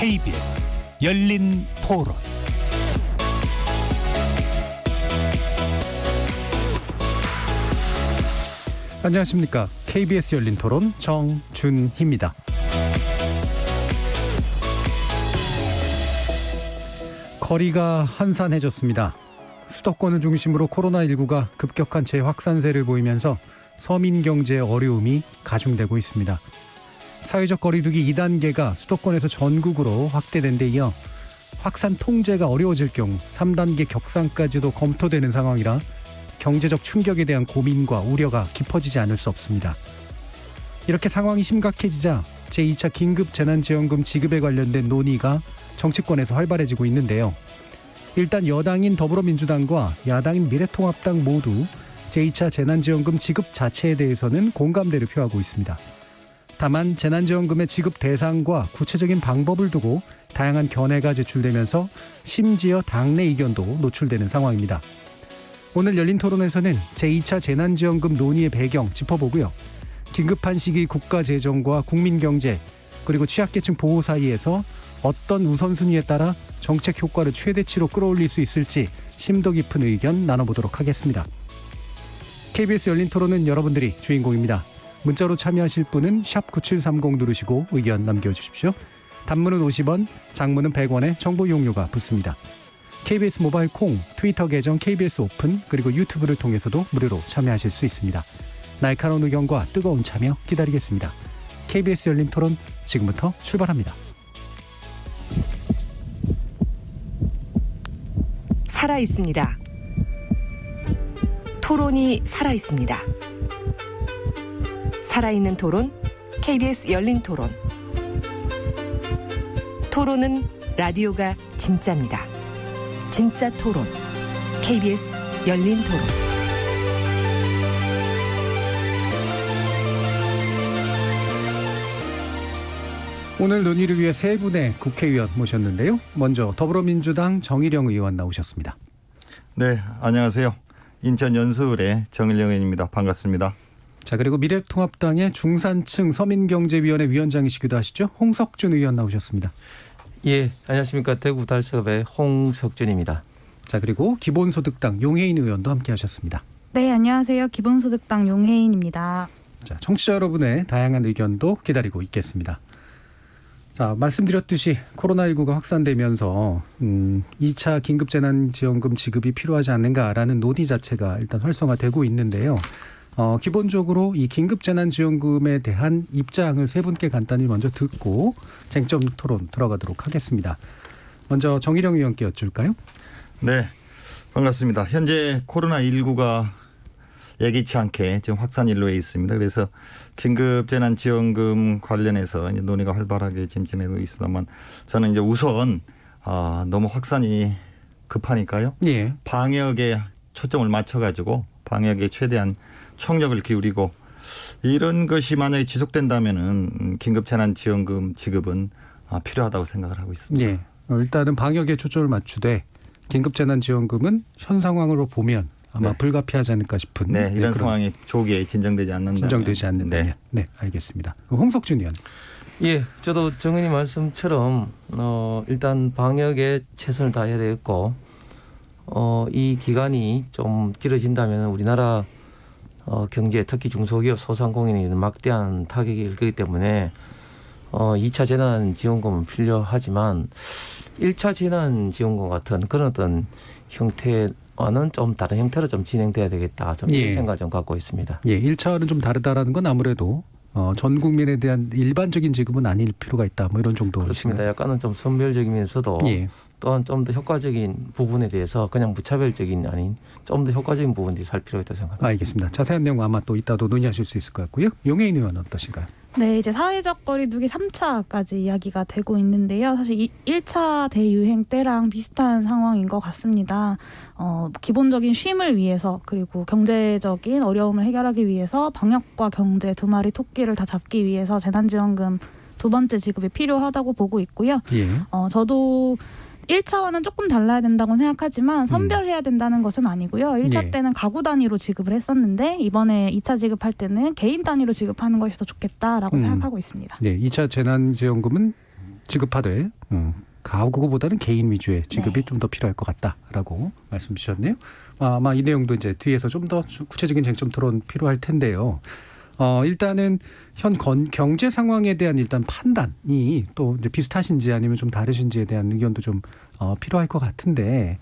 KBS 열린 토론. 안녕하십니까. KBS 열린 토론 정준희입니다. 거리가 한산해졌습니다. 수도권을 중심으로 코로나19가 급격한 재확산세를 보이면서 서민 경제의 어려움이 가중되고 있습니다. 사회적 거리두기 2단계가 수도권에서 전국으로 확대된 데 이어 확산 통제가 어려워질 경우 3단계 격상까지도 검토되는 상황이라 경제적 충격에 대한 고민과 우려가 깊어지지 않을 수 없습니다. 이렇게 상황이 심각해지자 제2차 긴급재난지원금 지급에 관련된 논의가 정치권에서 활발해지고 있는데요. 일단 여당인 더불어민주당과 야당인 미래통합당 모두 제2차 재난지원금 지급 자체에 대해서는 공감대를 표하고 있습니다. 다만 재난지원금의 지급 대상과 구체적인 방법을 두고 다양한 견해가 제출되면서 심지어 당내 이견도 노출되는 상황입니다. 오늘 열린 토론에서는 제2차 재난지원금 논의의 배경 짚어보고요. 긴급한 시기 국가 재정과 국민 경제 그리고 취약계층 보호 사이에서 어떤 우선순위에 따라 정책 효과를 최대치로 끌어올릴 수 있을지 심도 깊은 의견 나눠보도록 하겠습니다. KBS 열린 토론은 여러분들이 주인공입니다. 문자로 참여하실 분은 샵9730 누르시고 의견 남겨주십시오. 단문은 50원, 장문은 100원에 정보 이용료가 붙습니다. KBS 모바일 콩, 트위터 계정 KBS 오픈 그리고 유튜브를 통해서도 무료로 참여하실 수 있습니다. 날카로운 의견과 뜨거운 참여 기다리겠습니다. KBS 열린 토론 지금부터 출발합니다. 살아있습니다. 토론이 살아있습니다. 살아있는 토론, KBS 열린 토론. 토론은 라디오가 진짜입니다. 진짜 토론, KBS 열린 토론. 오늘 논의를 위해 세 분의 국회의원 모셨는데요. 먼저 더불어민주당 정일영 의원 나오셨습니다. 네, 안녕하세요. 인천 연수을의 정일영 의원입니다. 반갑습니다. 자, 그리고 미래통합당의 중산층 서민경제위원회 위원장이시기도 하시죠. 홍석준 의원 나오셨습니다. 예, 안녕하십니까. 대구 달서갑의 홍석준입니다. 자, 그리고 기본소득당 용혜인 의원도 함께 하셨습니다. 네, 안녕하세요. 기본소득당 용혜인입니다. 자, 청취자 여러분의 다양한 의견도 기다리고 있겠습니다. 자, 말씀드렸듯이 코로나19가 확산되면서 2차 긴급재난지원금 지급이 필요하지 않는가라는 논의 자체가 일단 활성화되고 있는데요. 기본적으로 이 긴급재난지원금에 대한 입장을 세 분께 간단히 먼저 듣고 쟁점 토론 들어가도록 하겠습니다. 먼저 정일영 의원께 여쭐까요? 네, 반갑습니다. 현재 코로나19가 예기치 않게 지금 확산 일로에 있습니다. 그래서 긴급재난지원금 관련해서 이제 논의가 활발하게 지금 진행되고 있습니다만 저는 이제 우선 너무 확산이 급하니까요. 예. 방역에 초점을 맞춰가지고 방역에 최대한 총력을 기울이고 이런 것이 만약에 지속된다면은 긴급재난지원금 지급은 필요하다고 생각을 하고 있습니다. 예. 일단은 방역에 초점을 맞추되 긴급재난지원금은 현 상황으로 보면 아마 네. 불가피하지 않을까 싶은 이런 상황이 조기에 진정되지 않는다면. 네, 알겠습니다. 홍석준 의원. 예, 저도 정 의원님 말씀처럼 일단 방역에 최선을 다해야 되겠고 이 기간이 좀 길어진다면 우리나라 경제 특히 중소기업 소상공인에 막대한 타격이 일 거기 때문에 2차 재난지원금은 필요하지만 1차 재난지원금 같은 그런 어떤 형태와는 좀 다른 형태로 좀 진행돼야 되겠다. 좀 이 생각을 좀 갖고 있습니다. 예, 1차와는 좀 다르다라는 건 아무래도 전 국민에 대한 일반적인 지급은 아닐 필요가 있다. 뭐 이런 정도. 그렇습니다. 약간은 좀 선별적이면서도 예. 또한 좀 더 효과적인 부분에 대해서 그냥 무차별적인 아닌 좀 더 효과적인 부분에 대해서 할 필요가 있다고 생각합니다. 알겠습니다. 자세한 내용 아마 또 이따도 논의하실 수 있을 것 같고요. 용혜인 의원 어떠신가요? 네, 이제 사회적 거리두기 3차까지 이야기가 되고 있는데요. 사실 1차 대유행 때랑 비슷한 상황인 것 같습니다. 기본적인 쉼을 위해서 그리고 경제적인 어려움을 해결하기 위해서 방역과 경제 두 마리 토끼를 다 잡기 위해서 재난지원금 두 번째 지급이 필요하다고 보고 있고요. 예. 저도 1차와는 조금 달라야 된다고 생각하지만 선별해야 된다는 것은 아니고요. 1차 예. 때는 가구 단위로 지급을 했었는데 이번에 2차 지급할 때는 개인 단위로 지급하는 것이 더 좋겠다라고 생각하고 있습니다. 네, 2차 재난지원금은 지급하되 가구보다는 개인 위주의 지급이 네. 좀 더 필요할 것 같다라고 말씀 주셨네요. 아마 이 내용도 이제 뒤에서 좀 더 구체적인 쟁점 토론 필요할 텐데요. 일단은 현 경제 상황에 대한 일단 판단이 또 이제 비슷하신지 아니면 좀 다르신지에 대한 의견도 좀 필요할 것 같은데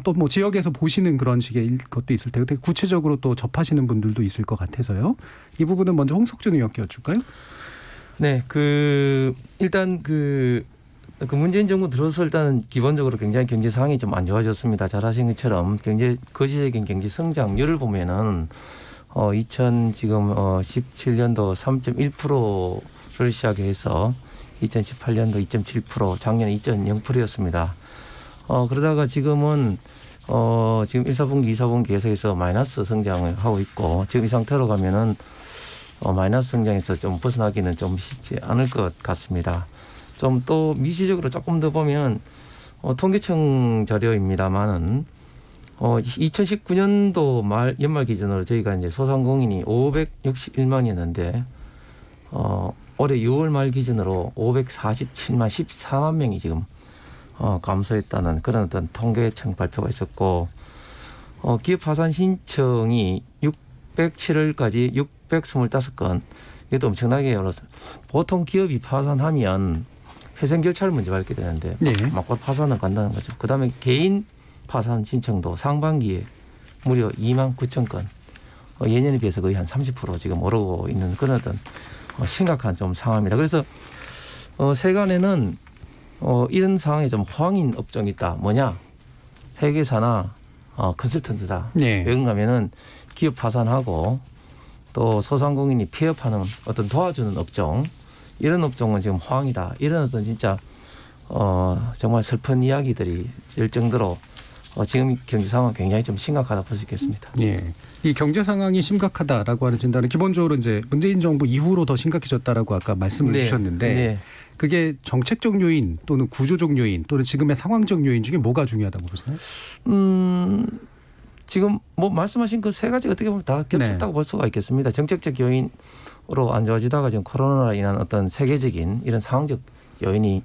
또 뭐 지역에서 보시는 그런 식의 것도 있을 테고 되게 구체적으로 또 접하시는 분들도 있을 것 같아서요. 이 부분은 먼저 홍석준 의원께 여쭐까요? 네, 일단 문재인 정부 들어서 일단 기본적으로 굉장히 경제 상황이 좀 안 좋아졌습니다. 잘 아신 것처럼 거시적인 경제 성장률을 보면은 17년도 3.1%를 시작해서 2018년도 2.7%, 작년에 2.0%였습니다. 그러다가 지금은 지금 1사분기, 2사분기 계속해서 마이너스 성장을 하고 있고 지금 이 상태로 가면은 마이너스 성장에서 좀 벗어나기는 좀 쉽지 않을 것 같습니다. 좀 또 미시적으로 조금 더 보면 통계청 자료입니다만은 2019년도 연말 기준으로 저희가 이제 소상공인이 561만이었는데 올해 6월 말 기준으로 547만 14만 명이 지금 감소했다는 그런 어떤 통계청 발표가 있었고 기업 파산 신청이 607월까지 625건 이것도 엄청나게 올랐습니다. 보통 기업이 파산하면 회생 결차를 먼저 밟게 되는데 네. 막바로 파산을 간다는 거죠. 그다음에 개인 파산 신청도 상반기에 무려 2만 9천 건, 예년에 비해서 거의 한 30% 지금 오르고 있는 그런 어떤 심각한 좀 상황입니다. 그래서 세간에는 이런 상황에 좀 호황인 업종이 있다. 뭐냐? 회계사나 컨설턴트다. 네. 왜 그런가면은 기업 파산하고 또 소상공인이 폐업하는 어떤 도와주는 업종, 이런 업종은 지금 호황이다. 이런 어떤 진짜 정말 슬픈 이야기들이 일 정도로 지금 경제 상황은 굉장히 좀 심각하다 볼 수 있겠습니다. 예. 이 경제 상황이 심각하다라고 하는 진단은 기본적으로 이제 문재인 정부 이후로 더 심각해졌다라고 아까 말씀을 주셨는데 네. 그게 정책적 요인 또는 구조적 요인 또는 지금의 상황적 요인 중에 뭐가 중요하다고 보세요? 지금 뭐 말씀하신 그 세 가지 어떻게 보면 다 겹쳤다고 볼 수가 있겠습니다. 정책적 요인으로 안 좋아지다가 지금 코로나로 인한 어떤 세계적인 이런 상황적 요인이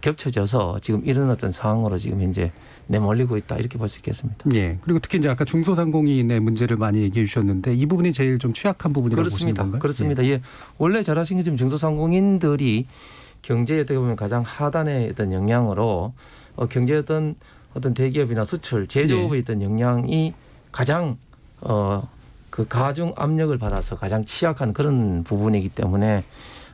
겹쳐져서 지금 이런 어떤 상황으로 지금 현재 내몰리고 있다 이렇게 볼 수 있겠습니다. 예. 그리고 특히 이제 아까 중소상공인의 문제를 많이 얘기해 주셨는데 이 부분이 제일 좀 취약한 부분이라고 보시는 그렇습니다. 건가요? 그렇습니다. 예. 원래 잘 아신 것처럼 중소상공인들이 경제에 어떻게 보면 가장 하단의 어떤 영향으로 경제의 어떤 대기업이나 수출, 제조업의 어떤 영향이 가장 그 가중 압력을 받아서 가장 취약한 그런 부분이기 때문에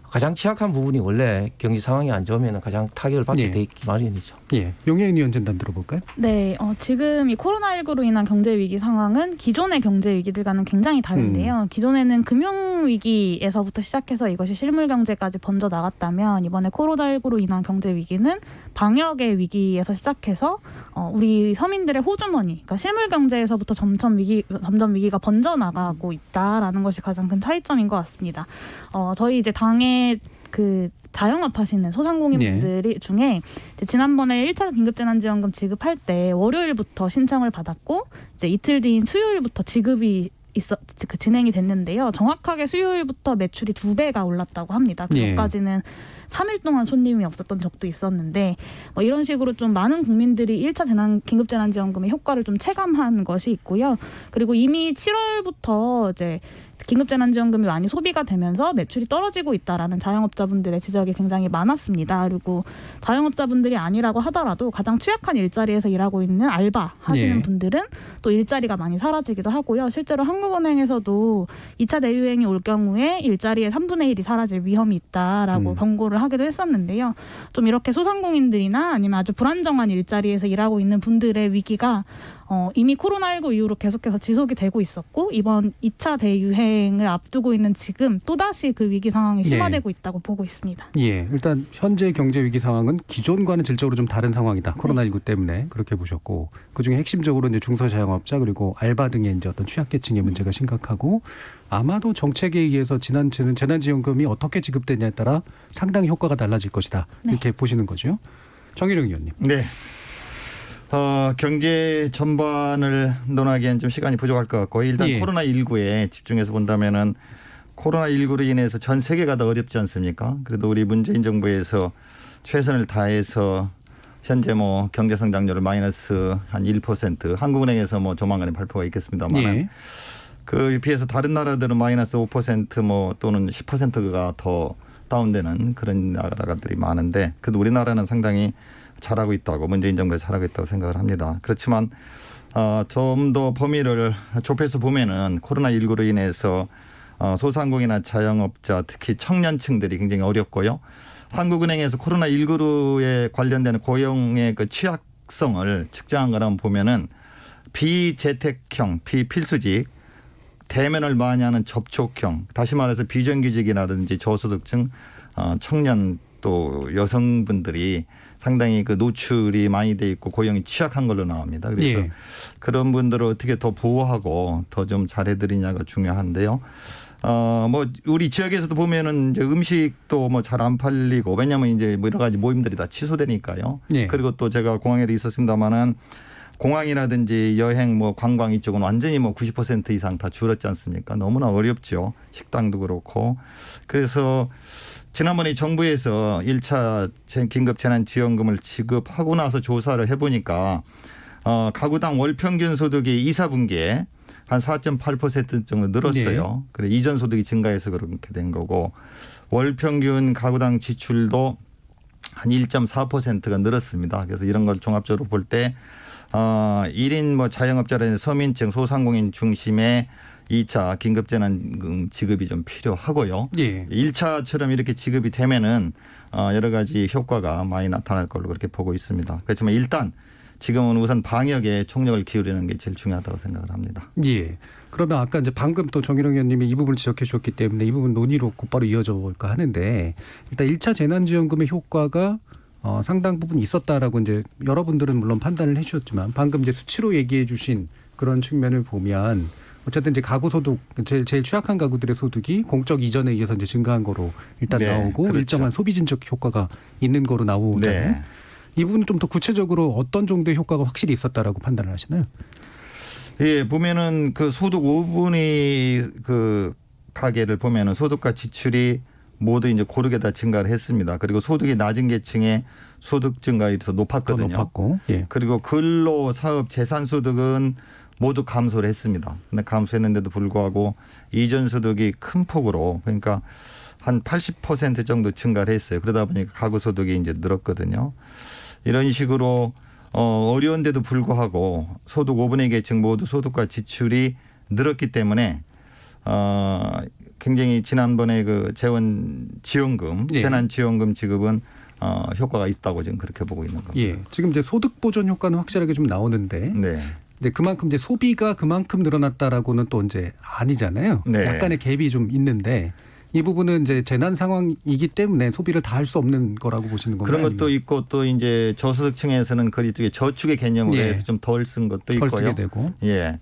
가장 취약한 부분이 원래 경제 상황이 안 좋으면 가장 타격을 받게 예. 돼 있기 마련이죠. 예. 용혜인 위원 진단 들어볼까요? 네, 지금 이 코로나19로 인한 경제 위기 상황은 기존의 경제 위기들과는 굉장히 다른데요. 기존에는 금융 위기에서부터 시작해서 이것이 실물 경제까지 번져 나갔다면 이번에 코로나19로 인한 경제 위기는 방역의 위기에서 시작해서 우리 서민들의 호주머니, 그러니까 실물 경제에서부터 점점 위기가 번져 나가고 있다라는 것이 가장 큰 차이점인 것 같습니다. 저희 이제 당에 그 자영업 하시는 소상공인분들이 중에 이제 지난번에 1차 긴급재난지원금 지급할 때 월요일부터 신청을 받았고 이제 이틀 뒤인 수요일부터 지급이 진행이 됐는데요. 정확하게 수요일부터 매출이 2배가 올랐다고 합니다. 그 전까지는 3일 동안 손님이 없었던 적도 있었는데 이런 식으로 좀 많은 국민들이 1차 긴급재난지원금의 효과를 좀 체감한 것이 있고요. 그리고 이미 7월부터 이제 긴급재난지원금이 많이 소비가 되면서 매출이 떨어지고 있다라는 자영업자분들의 지적이 굉장히 많았습니다. 그리고 자영업자분들이 아니라고 하더라도 가장 취약한 일자리에서 일하고 있는 알바 하시는 분들은 또 일자리가 많이 사라지기도 하고요. 실제로 한국은행에서도 2차 대유행이 올 경우에 일자리의 3분의 1이 사라질 위험이 있다라고 경고를 하기도 했었는데요. 좀 이렇게 소상공인들이나 아니면 아주 불안정한 일자리에서 일하고 있는 분들의 위기가 이미 코로나19 이후로 계속해서 지속이 되고 있었고 이번 2차 대유행을 앞두고 있는 지금 또다시 그 위기 상황이 심화되고 있다고 보고 있습니다. 예, 일단 현재 경제 위기 상황은 기존과는 질적으로 좀 다른 상황이다. 코로나19 때문에 그렇게 보셨고 그중에 핵심적으로 이제 중소자영업자 그리고 알바 등의 이제 어떤 취약계층의 문제가 심각하고 아마도 정책에 의해서 지난 재난지원금이 어떻게 지급되냐에 따라 상당히 효과가 달라질 것이다. 이렇게 보시는 거죠. 정일영 의원님. 네. 경제 전반을 논하기엔 좀 시간이 부족할 것 같고 일단 코로나19에 집중해서 본다면은 코로나19로 인해서 전 세계가 다 어렵지 않습니까? 그래도 우리 문재인 정부에서 최선을 다해서 현재 뭐 경제 성장률을 마이너스 한 1%, 한국은행에서 뭐 조만간에 발표가 있겠습니다만 예. 그 비해서 다른 나라들은 마이너스 5% 또는 10%가 더 다운되는 그런 나라들이 많은데 그래도 우리나라는 상당히 잘하고 있다고 문재인 정부가 잘하고 있다고 생각을 합니다. 그렇지만 좀 더 범위를 좁혀서 보면은 코로나19로 인해서 소상공인이나 자영업자 특히 청년층들이 굉장히 어렵고요. 한국은행에서 코로나19에 관련된 고용의 그 취약성을 측정한 거라면 보면은 비재택형, 비필수직, 대면을 많이 하는 접촉형, 다시 말해서 비정규직이라든지 저소득층, 청년 또 여성분들이 상당히 그 노출이 많이 돼 있고 고용이 취약한 걸로 나옵니다. 그래서 예. 그런 분들을 어떻게 더 보호하고 더 좀 잘해드리냐가 중요한데요. 뭐 우리 지역에서도 보면은 이제 음식도 뭐 잘 안 팔리고 왜냐하면 이제 뭐 여러 가지 모임들이 다 취소되니까요. 예. 그리고 또 제가 공항에도 있었습니다만은 공항이라든지 여행 뭐 관광 이쪽은 완전히 뭐 90% 이상 다 줄었지 않습니까? 너무나 어렵죠. 식당도 그렇고. 그래서 지난번에 정부에서 1차 긴급 재난지원금을 지급하고 나서 조사를 해보니까 가구당 월 평균 소득이 2, 4분기에 한 4.8% 정도 늘었어요. 그래 이전 소득이 증가해서 그렇게 된 거고 월 평균 가구당 지출도 한 1.4%가 늘었습니다. 그래서 이런 걸 종합적으로 볼 때 1인 뭐 자영업자라든지 서민층 소상공인 중심의 2차 긴급재난 지급이 좀 필요하고요. 예. 1차처럼 이렇게 지급이 되면은 여러 가지 효과가 많이 나타날 걸로 그렇게 보고 있습니다. 그렇지만 일단 지금은 우선 방역에 총력을 기울이는 게 제일 중요하다고 생각을 합니다. 예. 그러면 아까 이제 방금 또 정일영 의원님이 이 부분을 지적해 주셨기 때문에 이 부분 논의로 곧바로 이어져 볼까 하는데 일단 1차 재난지원금의 효과가 상당 부분 있었다라고 이제 여러분들은 물론 판단을 해 주셨지만 방금 이제 수치로 얘기해 주신 그런 측면을 보면 어쨌든 이제 가구 소득 제일 취약한 가구들의 소득이 공적 이전에 의해서 이제 증가한 거로 일단 네, 나오고 그렇죠. 일정한 소비 진적 효과가 있는 거로 나오잖아요. 네. 이 부분 좀 더 구체적으로 어떤 정도의 효과가 확실히 있었다라고 판단을 하시나요? 예, 보면은 그 소득 5분위 그 가계를 보면은 소득과 지출이 모두 이제 고르게 다 증가를 했습니다. 그리고 소득이 낮은 계층의 소득 증가율이 더 더 높았거든요. 높았고. 예. 그리고 근로 사업 재산 소득은 모두 감소를 했습니다. 근데 감소했는데도 불구하고 이전 소득이 큰 폭으로 그러니까 한 80% 정도 증가를 했어요. 그러다 보니까 가구 소득이 이제 늘었거든요. 이런 식으로 어려운데도 불구하고 소득 5분의 계층 모두 소득과 지출이 늘었기 때문에 굉장히 지난번에 그 지원금, 예. 재난지원금 지급은 효과가 있다고 지금 그렇게 보고 있는 겁니다. 예. 지금 이제 소득 보전 효과는 확실하게 좀 나오는데 네. 근데 그만큼 이제 소비가 그만큼 늘어났다라고는 또 이제 아니잖아요. 네. 약간의 갭이 좀 있는데 이 부분은 이제 재난 상황이기 때문에 소비를 다 할 수 없는 거라고 보시는 건가요? 그런 것도 있고 또 이제 저소득층에서는 그 일종의 저축의 개념으로 예. 해서 좀 덜 쓴 것도 덜 있고요. 쓰게 되고. 예.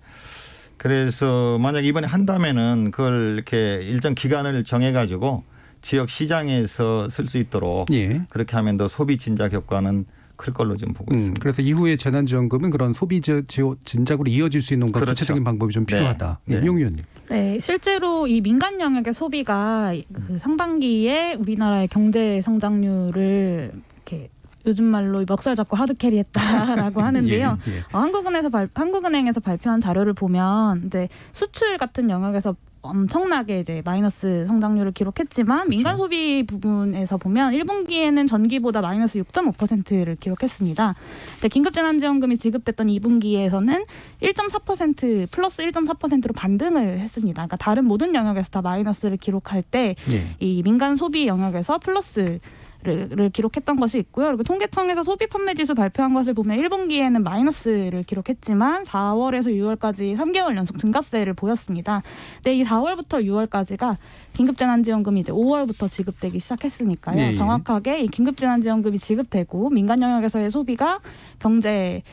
그래서 만약 이번에 한다면은 그걸 이렇게 일정 기간을 정해가지고 지역 시장에서 쓸 수 있도록 예. 그렇게 하면 더 소비 진작 효과는 클 걸로 지금 보고 있습니다. 그래서 이후에 재난지원금은 그런 소비 진작으로 이어질 수 있는 그렇죠. 구체적인 방법이 좀 필요하다. 네. 예, 용 의원님. 네, 실제로 이 민간 영역의 소비가 그 상반기에 우리나라의 경제 성장률을 이렇게 요즘 말로 멱살 잡고 하드캐리했다라고 하는데요. 예, 예. 한국은행에서 발표한 자료를 보면 이제 수출 같은 영역에서 엄청나게 이제 마이너스 성장률을 기록했지만 민간 소비 부분에서 보면 1분기에는 전기보다 마이너스 6.5%를 기록했습니다. 근데 긴급재난지원금이 지급됐던 2분기에서는 1.4% 플러스 1.4%로 반등을 했습니다. 그러니까 다른 모든 영역에서 다 마이너스를 기록할 때 이 예. 민간 소비 영역에서 플러스 를 기록했던 것이 있고요. 그리고 통계청에서 소비 판매 지수 발표한 것을 보면 1분기에는 마이너스를 기록했지만 4월에서 6월까지 3개월 연속 증가세를 보였습니다. 근데 이 4월부터 6월까지가 긴급재난지원금이 이제 5월부터 지급되기 시작했으니까요. 예, 예. 정확하게 이 긴급재난지원금이 지급되고 민간 영역에서의 소비가 경제를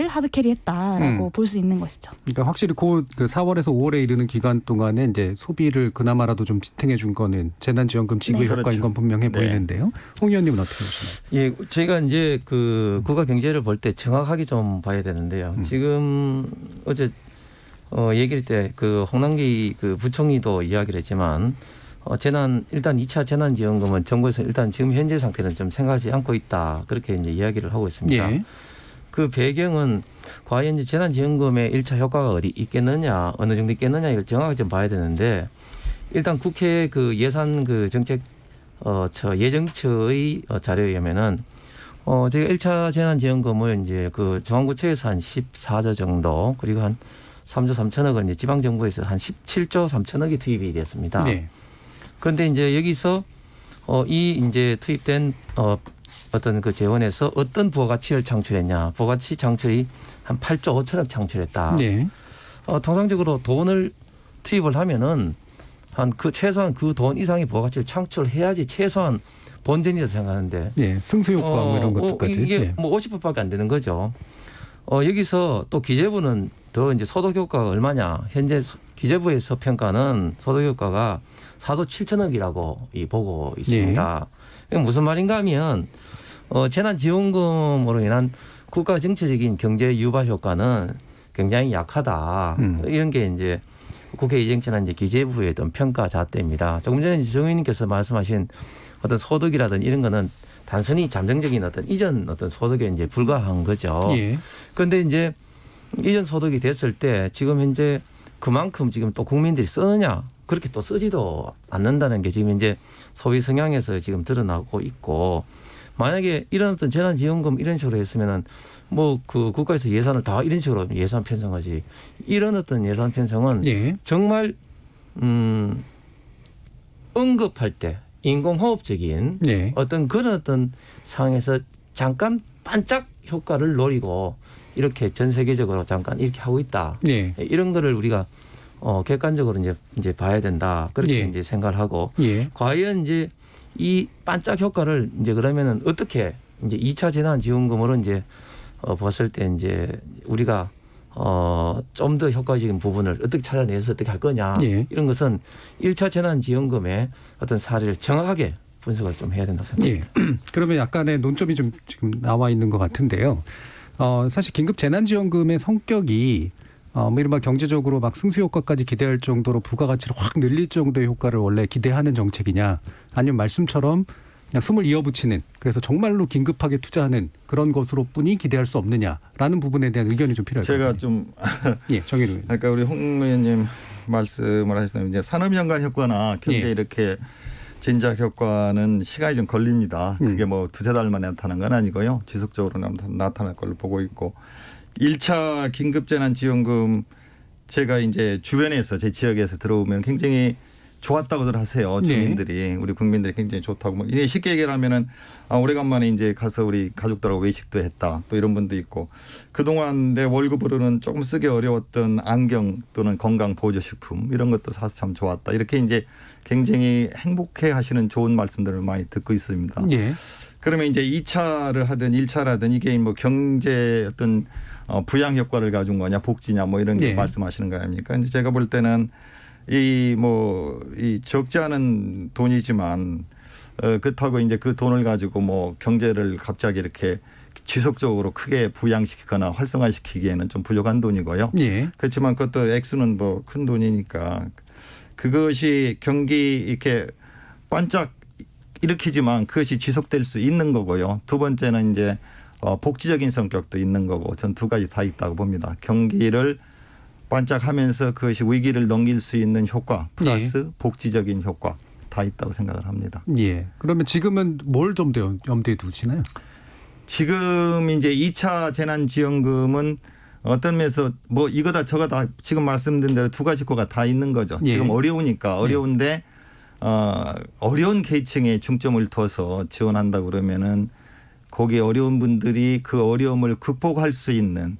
하드캐리했다라고 볼 수 있는 것이죠. 그러니까 확실히 그 4월에서 5월에 이르는 기간 동안에 이제 소비를 그나마라도 좀 지탱해 준 거는 재난지원금 지급 네. 효과인 그렇죠. 건 분명해 네. 보이는데요. 홍 의원님은 어떻게 보시나요? 예, 저희가 이제 그 국가 경제를 볼 때 정확하게 좀 봐야 되는데요. 지금 어제 얘기할 때 그 홍남기 그 부총리도 이야기를 했지만 일단 2차 재난지원금은 정부에서 일단 지금 현재 상태는 좀 생각하지 않고 있다. 그렇게 이제 이야기를 하고 있습니다. 예. 그 배경은 과연 이제 재난지원금의 1차 효과가 어디 있겠느냐, 어느 정도 있겠느냐 이걸 정확하게 좀 봐야 되는데 일단 국회 그 예산 그 정책 예정처의 자료에 의하면은 제가 1차 재난지원금을 이제 그 중앙구청에서 한 14조 정도 그리고 한 3조 3천억을 이제 지방정부에서 한 17조 3천억이 투입이 됐습니다. 네. 그런데 이제 여기서 이 이제 투입된 어떤 그 재원에서 어떤 부가가치를 창출했냐. 부가가치 창출이 한 8조 5천억 창출했다. 네. 통상적으로 돈을 투입을 하면은 최소한 그 돈 이상의 부가가치를 창출해야지 최소한 본전이라고 생각하는데. 네. 승수효과 뭐 이런 것도까지. 이게 네. 뭐 50%밖에 안 되는 거죠. 여기서 또 기재부는 더 이제 소득 효과가 얼마냐. 현재 기재부에서 평가는 소득 효과가 4조 7천억이라고 보고 있습니다. 이게 무슨 말인가 하면 재난지원금으로 인한 국가 정체적인 경제 유발 효과는 굉장히 약하다. 이런 게 이제 국회 예정처나 이제 기재부의 어떤 평가 잣대입니다. 조금 전에 정 의원님께서 말씀하신 어떤 소득이라든 이런 거는 단순히 잠정적인 어떤 이전 어떤 소득에 이제 불과한 거죠. 예. 그런데 이제 이전 소득이 됐을 때 지금 현재 그만큼 지금 또 국민들이 쓰느냐 그렇게 또 쓰지도 않는다는 게 지금 이제 소비 성향에서 지금 드러나고 있고 만약에 이런 어떤 재난지원금 이런 식으로 했으면은 뭐 그 국가에서 예산을 다 이런 식으로 예산 편성하지 이런 어떤 예산 편성은 예. 정말 응급할 때 인공호흡적인 네. 어떤 그런 어떤 상황에서 잠깐 반짝 효과를 노리고 이렇게 전 세계적으로 잠깐 이렇게 하고 있다. 네. 이런 거를 우리가 객관적으로 이제 봐야 된다. 그렇게 예. 이제 생각을 하고 예. 과연 이제 이 반짝 효과를 이제 그러면은 어떻게 이제 2차 재난지원금으로 이제 봤을 때 이제 우리가 좀 더 효과적인 부분을 어떻게 찾아내서 어떻게 할 거냐 예. 이런 것은 1차 재난지원금의 어떤 사례를 정확하게 분석을 좀 해야 된다고 생각합니다. 예. 그러면 약간의 논점이 좀 지금 나와 있는 것 같은데요. 사실 긴급 재난지원금의 성격이 뭐 이른바 경제적으로 막 승수효과까지 기대할 정도로 부가가치를 확 늘릴 정도의 효과를 원래 기대하는 정책이냐 아니면 말씀처럼 그냥 숨을 이어붙이는 그래서 정말로 긴급하게 투자하는 그런 것으로뿐이 기대할 수 없느냐라는 부분에 대한 의견이 좀 필요할 것 제가 같아요. 좀 예, 정의로 의원. 그러니까 우리 홍 의원님 말씀을 하셨다면 이제 산업연관 효과나 경제 예. 이렇게 진작 효과는 시간이 좀 걸립니다. 그게 뭐 두세 달 만에 나타난 건 아니고요. 지속적으로 나타날 걸로 보고 있고 1차 긴급재난지원금 제가 이제 주변에서 제 지역에서 들어오면 굉장히 좋았다고들 하세요. 주민들이. 우리 국민들이 굉장히 좋다고. 뭐 이게 쉽게 얘기를 하면은 오래간만에 이제 가서 우리 가족들하고 외식도 했다. 또 이런 분도 있고 그동안 내 월급으로는 조금 쓰기 어려웠던 안경 또는 건강 보조식품 이런 것도 사서 참 좋았다. 이렇게 이제 굉장히 행복해 하시는 좋은 말씀들을 많이 듣고 있습니다. 예. 그러면 이제 2차를 하든 1차라든 이게 뭐 경제 어떤 부양 효과를 가진 거냐 복지냐 뭐 이런 게 네. 말씀하시는 거 아닙니까? 이제 제가 볼 때는 이 적지 않은 돈이지만 그렇다고 이제 그 돈을 가지고 뭐 경제를 갑자기 이렇게 지속적으로 크게 부양시키거나 활성화시키기에는 좀 부족한 돈이고요. 예. 그렇지만 그것도 액수는 뭐 큰 돈이니까 그것이 경기 이렇게 반짝 일으키지만 그것이 지속될 수 있는 거고요. 두 번째는 이제 복지적인 성격도 있는 거고 전 두 가지 다 있다고 봅니다. 경기를 반짝하면서 그것이 위기를 넘길 수 있는 효과 플러스 복지적인 효과 다 있다고 생각을 합니다. 예. 그러면 지금은 뭘 좀 더 염두에 두시나요? 지금 이제 2차 재난지원금은 어떤 면에서 뭐 이거다 저거다 지금 말씀드린 대로 두 가지 효과가 다 있는 거죠. 예. 지금 어려우니까 어려운데 어려운 계층에 중점을 둬서 지원한다 그러면은 거기에 어려운 분들이 그 어려움을 극복할 수 있는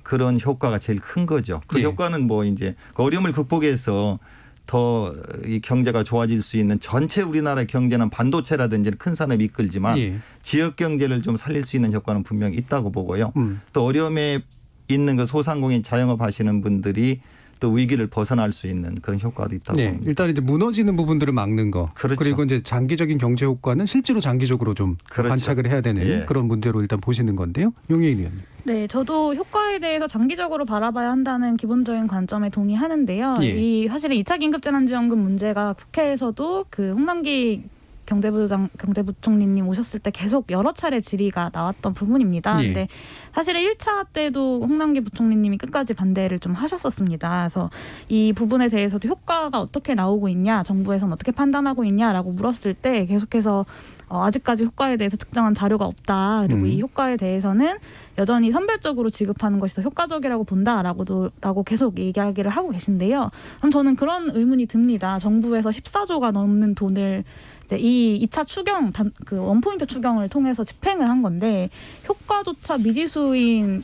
그런 효과가 제일 큰 거죠. 그 예. 효과는 뭐 이제 그 어려움을 극복해서 더 이 경제가 좋아질 수 있는 전체 우리나라의 경제는 반도체라든지 큰 산업이 이끌지만 예. 지역 경제를 좀 살릴 수 있는 효과는 분명히 있다고 보고요. 또 어려움에 있는 그 소상공인 자영업 하시는 분들이 또 위기를 벗어날 수 있는 그런 효과도 있다고 네, 봅니다. 일단 이제 무너지는 부분들을 막는 거. 그렇죠. 그리고 이제 장기적인 경제 효과는 실제로 장기적으로 좀 그렇죠. 관찰을 해야 되는 예. 그런 문제로 일단 보시는 건데요. 용혜인 의원님. 네, 저도 효과에 대해서 장기적으로 바라봐야 한다는 기본적인 관점에 동의하는데요. 예. 이 사실은 2차 긴급재난지원금 문제가 국회에서도 그 홍남기 경제부총리님 오셨을 때 계속 여러 차례 질의가 나왔던 부분입니다. 예. 근데 사실은 1차 때도 홍남기 부총리님이 끝까지 반대를 좀 하셨었습니다. 그래서 이 부분에 대해서도 효과가 어떻게 나오고 있냐, 정부에서는 어떻게 판단하고 있냐라고 물었을 때 계속해서 아직까지 효과에 대해서 특정한 자료가 없다. 그리고 이 효과에 대해서는 여전히 선별적으로 지급하는 것이 더 효과적이라고 본다라고 계속 이야기를 하고 계신데요. 그럼 저는 그런 의문이 듭니다. 정부에서 14조가 넘는 돈을 이제 이 2차 추경, 그 원포인트 추경을 통해서 집행을 한 건데 효과조차 미지수인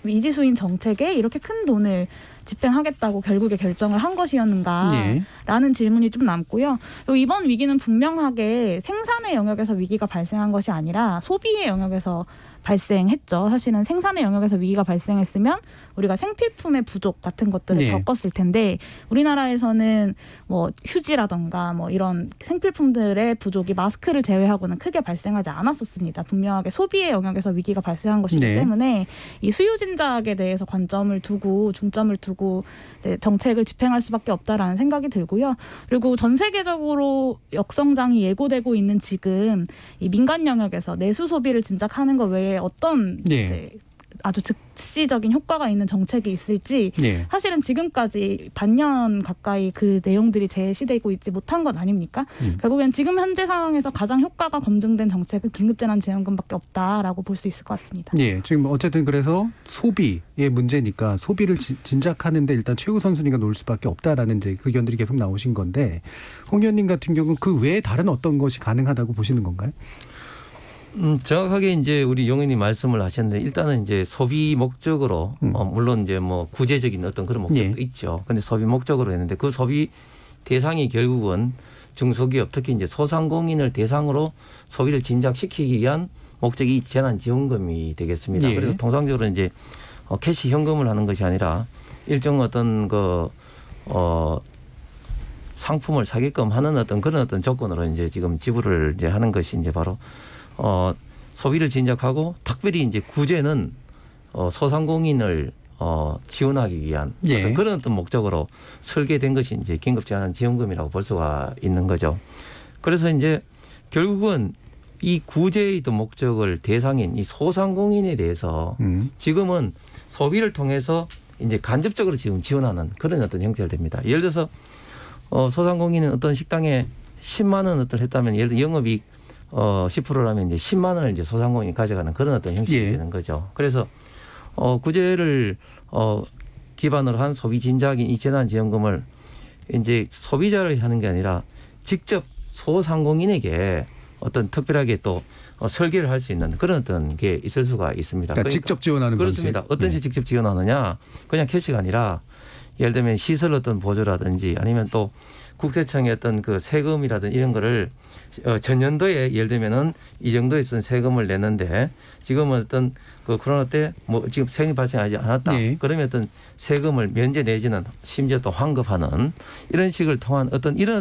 미지수인 정책에 이렇게 큰 돈을 집행하겠다고 결국에 결정을 한 것이었는가라는 예. 질문이 좀 남고요. 그리고 이번 위기는 분명하게 생산의 영역에서 위기가 발생한 것이 아니라 소비의 영역에서 발생했죠. 사실은 생산의 영역에서 위기가 발생했으면 우리가 생필품의 부족 같은 것들을 네. 겪었을 텐데 우리나라에서는 뭐 휴지라던가 뭐 이런 생필품들의 부족이 마스크를 제외하고는 크게 발생하지 않았었습니다. 분명하게 소비의 영역에서 위기가 발생한 것이기 네. 때문에 이 수요 진작에 대해서 중점을 두고 이제 정책을 집행할 수밖에 없다라는 생각이 들고요. 그리고 전 세계적으로 역성장이 예고되고 있는 지금 이 민간 영역에서 내수 소비를 진작하는 것 외에 어떤 예. 이제 아주 즉시적인 효과가 있는 정책이 있을지 예. 사실은 지금까지 반년 가까이 그 내용들이 제시되고 있지 못한 것 아닙니까? 결국엔 지금 현재 상황에서 가장 효과가 검증된 정책은 긴급재난지원금밖에 없다라고 볼 수 있을 것 같습니다. 예, 지금 어쨌든 그래서 소비의 문제니까 소비를 진작하는데 일단 최우선 순위가 놓을 수밖에 없다라는 이제 의견들이 계속 나오신 건데 홍 의원님 같은 경우는 그 외에 다른 어떤 것이 가능하다고 보시는 건가요? 정확하게 이제 우리 용인이 말씀을 하셨는데 일단은 이제 소비 목적으로 물론 이제 뭐 구제적인 어떤 그런 목적도 예. 있죠. 근데 소비 목적으로 했는데 그 소비 대상이 결국은 중소기업 특히 이제 소상공인을 대상으로 소비를 진작시키기 위한 목적이 재난지원금이 되겠습니다. 예. 그래서 통상적으로 이제 캐시 현금을 하는 것이 아니라 일정 어떤 상품을 사게끔 하는 어떤 그런 어떤 조건으로 이제 지금 지불을 이제 하는 것이 이제 바로 소비를 진작하고 특별히 이제 구제는 소상공인을 지원하기 위한 예. 어떤 그런 어떤 목적으로 설계된 것이 이제 긴급재난지원금이라고 볼 수가 있는 거죠. 그래서 이제 결국은 이 구제의 또 목적을 대상인 이 소상공인에 대해서 지금은 소비를 통해서 이제 간접적으로 지금 지원하는 그런 어떤 형태가 됩니다. 예를 들어서 소상공인은 어떤 식당에 10만 원 어떤 했다면 예를 들어 영업이익 10%라면 이제 10만 원을 이제 소상공인이 가져가는 그런 어떤 형식이 예. 되는 거죠. 그래서 구제를 기반으로 한 소비 진작인 이 재난지원금을 이제 소비자를 하는 게 아니라 직접 소상공인에게 어떤 특별하게 또 설계를 할 수 있는 그런 어떤 게 있을 수가 있습니다. 그러니까 직접 지원하는 그렇습니다. 방식. 어떤 식으로 직접 지원하느냐? 그냥 캐시가 아니라 예를 들면 시설 어떤 보조라든지 아니면 또 국세청의 어떤 그 세금이라든지 이런 거를 전년도에 예를 들면은 이 정도에 쓴 세금을 냈는데 지금은 어떤 그 코로나 때 뭐 지금 세금이 발생하지 않았다. 네. 그러면 어떤 세금을 면제 내지는 심지어 또 환급하는 이런 식을 통한 어떤 이런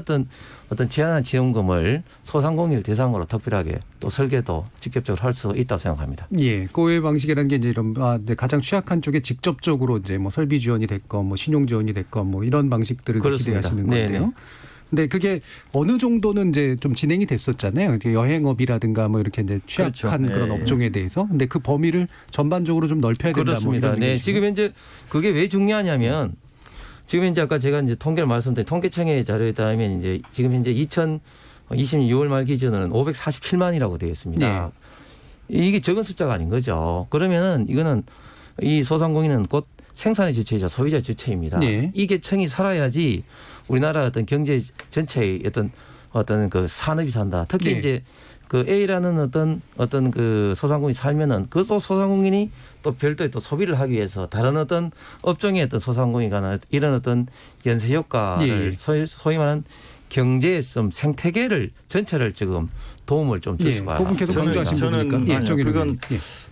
어떤 제한한 지원금을 소상공인을 대상으로 특별하게 또 설계도 직접적으로 할 수 있다고 생각합니다. 예, 고의 방식이라는 게 이제 이런 가장 취약한 쪽에 직접적으로 이제 뭐 설비 지원이 됐건 뭐 신용 지원이 됐건 뭐 이런 방식들을 그렇습니다. 기대하시는 네네. 건데요. 근데 그게 어느 정도는 이제 좀 진행이 됐었잖아요. 여행업이라든가 뭐 이렇게 이제 취약한 그렇죠. 그런 예. 업종에 대해서. 근데 그 범위를 전반적으로 좀 넓혀야 된다. 그렇습니다. 뭐 이런 네, 얘기시죠? 지금 현재 그게 왜 중요하냐면 지금 현재 아까 제가 이제 통계를 말씀드린 통계청의 자료에 따르면 이제 지금 현재 2026월 말 기준으로는 547만이라고 되어 있습니다. 이게 적은 숫자가 아닌 거죠. 그러면은 이거는 이 소상공인은 곧 생산의 주체이자 소비자의 주체입니다. 네. 이 계층이 살아야지 우리나라 어떤 경제 전체의 어떤 그 산업이 산다. 특히 네. 이제 그 A라는 어떤 그 소상공인이 살면은 그 소상공인이 또 별도의 또 소비를 하기 위해서 다른 어떤 업종의 어떤 소상공인이 가는 이런 어떤 연쇄 효과를 소위 말하는 경제의 생태계를 전체를 지금 도움을 좀 줄 예, 수가 그분 계속 저는- 강조하신 저는 부분이니까. 아니요, 그건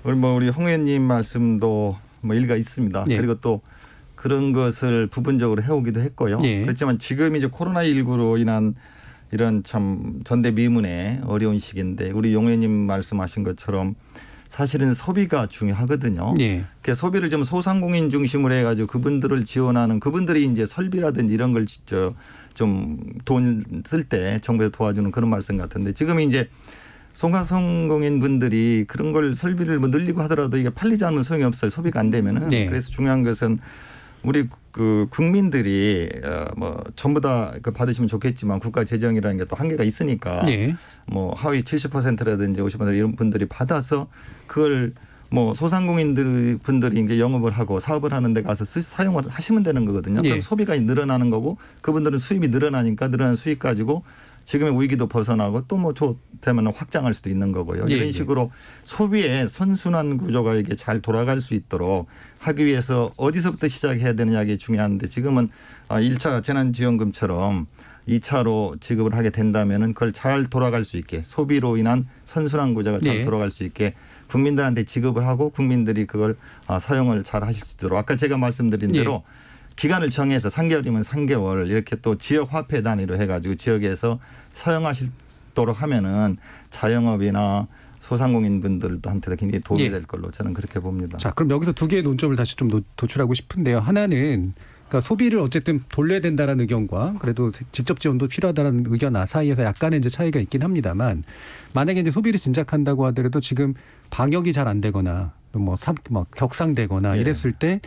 우리 뭐 우리 홍 의원님 말씀도 뭐 일가 있습니다. 예. 그리고 또 그런 것을 부분적으로 해오기도 했고요. 예. 그렇지만 지금 이제 코로나19로 인한 이런 참 전대미문의 어려운 시기인데 우리 용 의원님 말씀하신 것처럼 사실은 소비가 중요하거든요. 예. 그 소비를 좀 소상공인 중심으로 해가지고 그분들을 지원하는 그분들이 이제 설비라든지 이런 걸 좀 돈 쓸 때 정부에서 도와주는 그런 말씀 같은데 지금 이제 소상공인 분들이 그런 걸 설비를 뭐 늘리고 하더라도 이게 팔리지 않으면 소용이 없어요. 소비가 안 되면은. 네. 그래서 중요한 것은 우리 그 국민들이 뭐 전부 다 받으시면 좋겠지만 국가 재정이라는 게 또 한계가 있으니까 네. 뭐 하위 70%라든지 50% 이런 분들이 받아서 그걸 뭐 분들이 이제 영업을 하고 사업을 하는 데 가서 사용을 하시면 되는 거거든요. 예. 그럼 소비가 늘어나는 거고 그분들은 수입이 늘어나니까 늘어난 수익 가지고 지금의 위기도 벗어나고 또 뭐 되면 확장할 수도 있는 거고요. 예, 이런 식으로 소비의 선순환 구조가 이게 잘 돌아갈 수 있도록 하기 위해서 어디서부터 시작해야 되느냐 게 중요한데 지금은 1차 재난지원금처럼 2차로 지급을 하게 된다면은 그걸 잘 돌아갈 수 있게 소비로 인한 선순환 구조가 잘 네. 돌아갈 수 있게 국민들한테 지급을 하고 국민들이 그걸 사용을 잘 하실 수 있도록 아까 제가 말씀드린 대로 기간을 정해서 3개월이면 3개월 이렇게 또 지역 화폐 단위로 해가지고 지역에서 사용하시도록 하면은 자영업이나 소상공인 분들한테도 굉장히 도움이 예. 될 걸로 저는 그렇게 봅니다. 자, 그럼 여기서 두 개의 논점을 다시 좀 도출하고 싶은데요. 하나는 그러니까 소비를 어쨌든 돌려야 된다라는 의견과 그래도 직접 지원도 필요하다는 의견 사이에서 약간의 이제 차이가 있긴 합니다만 만약에 이제 소비를 진작한다고 하더라도 지금 방역이 잘 안 되거나 뭐 격상되거나 예. 이랬을 때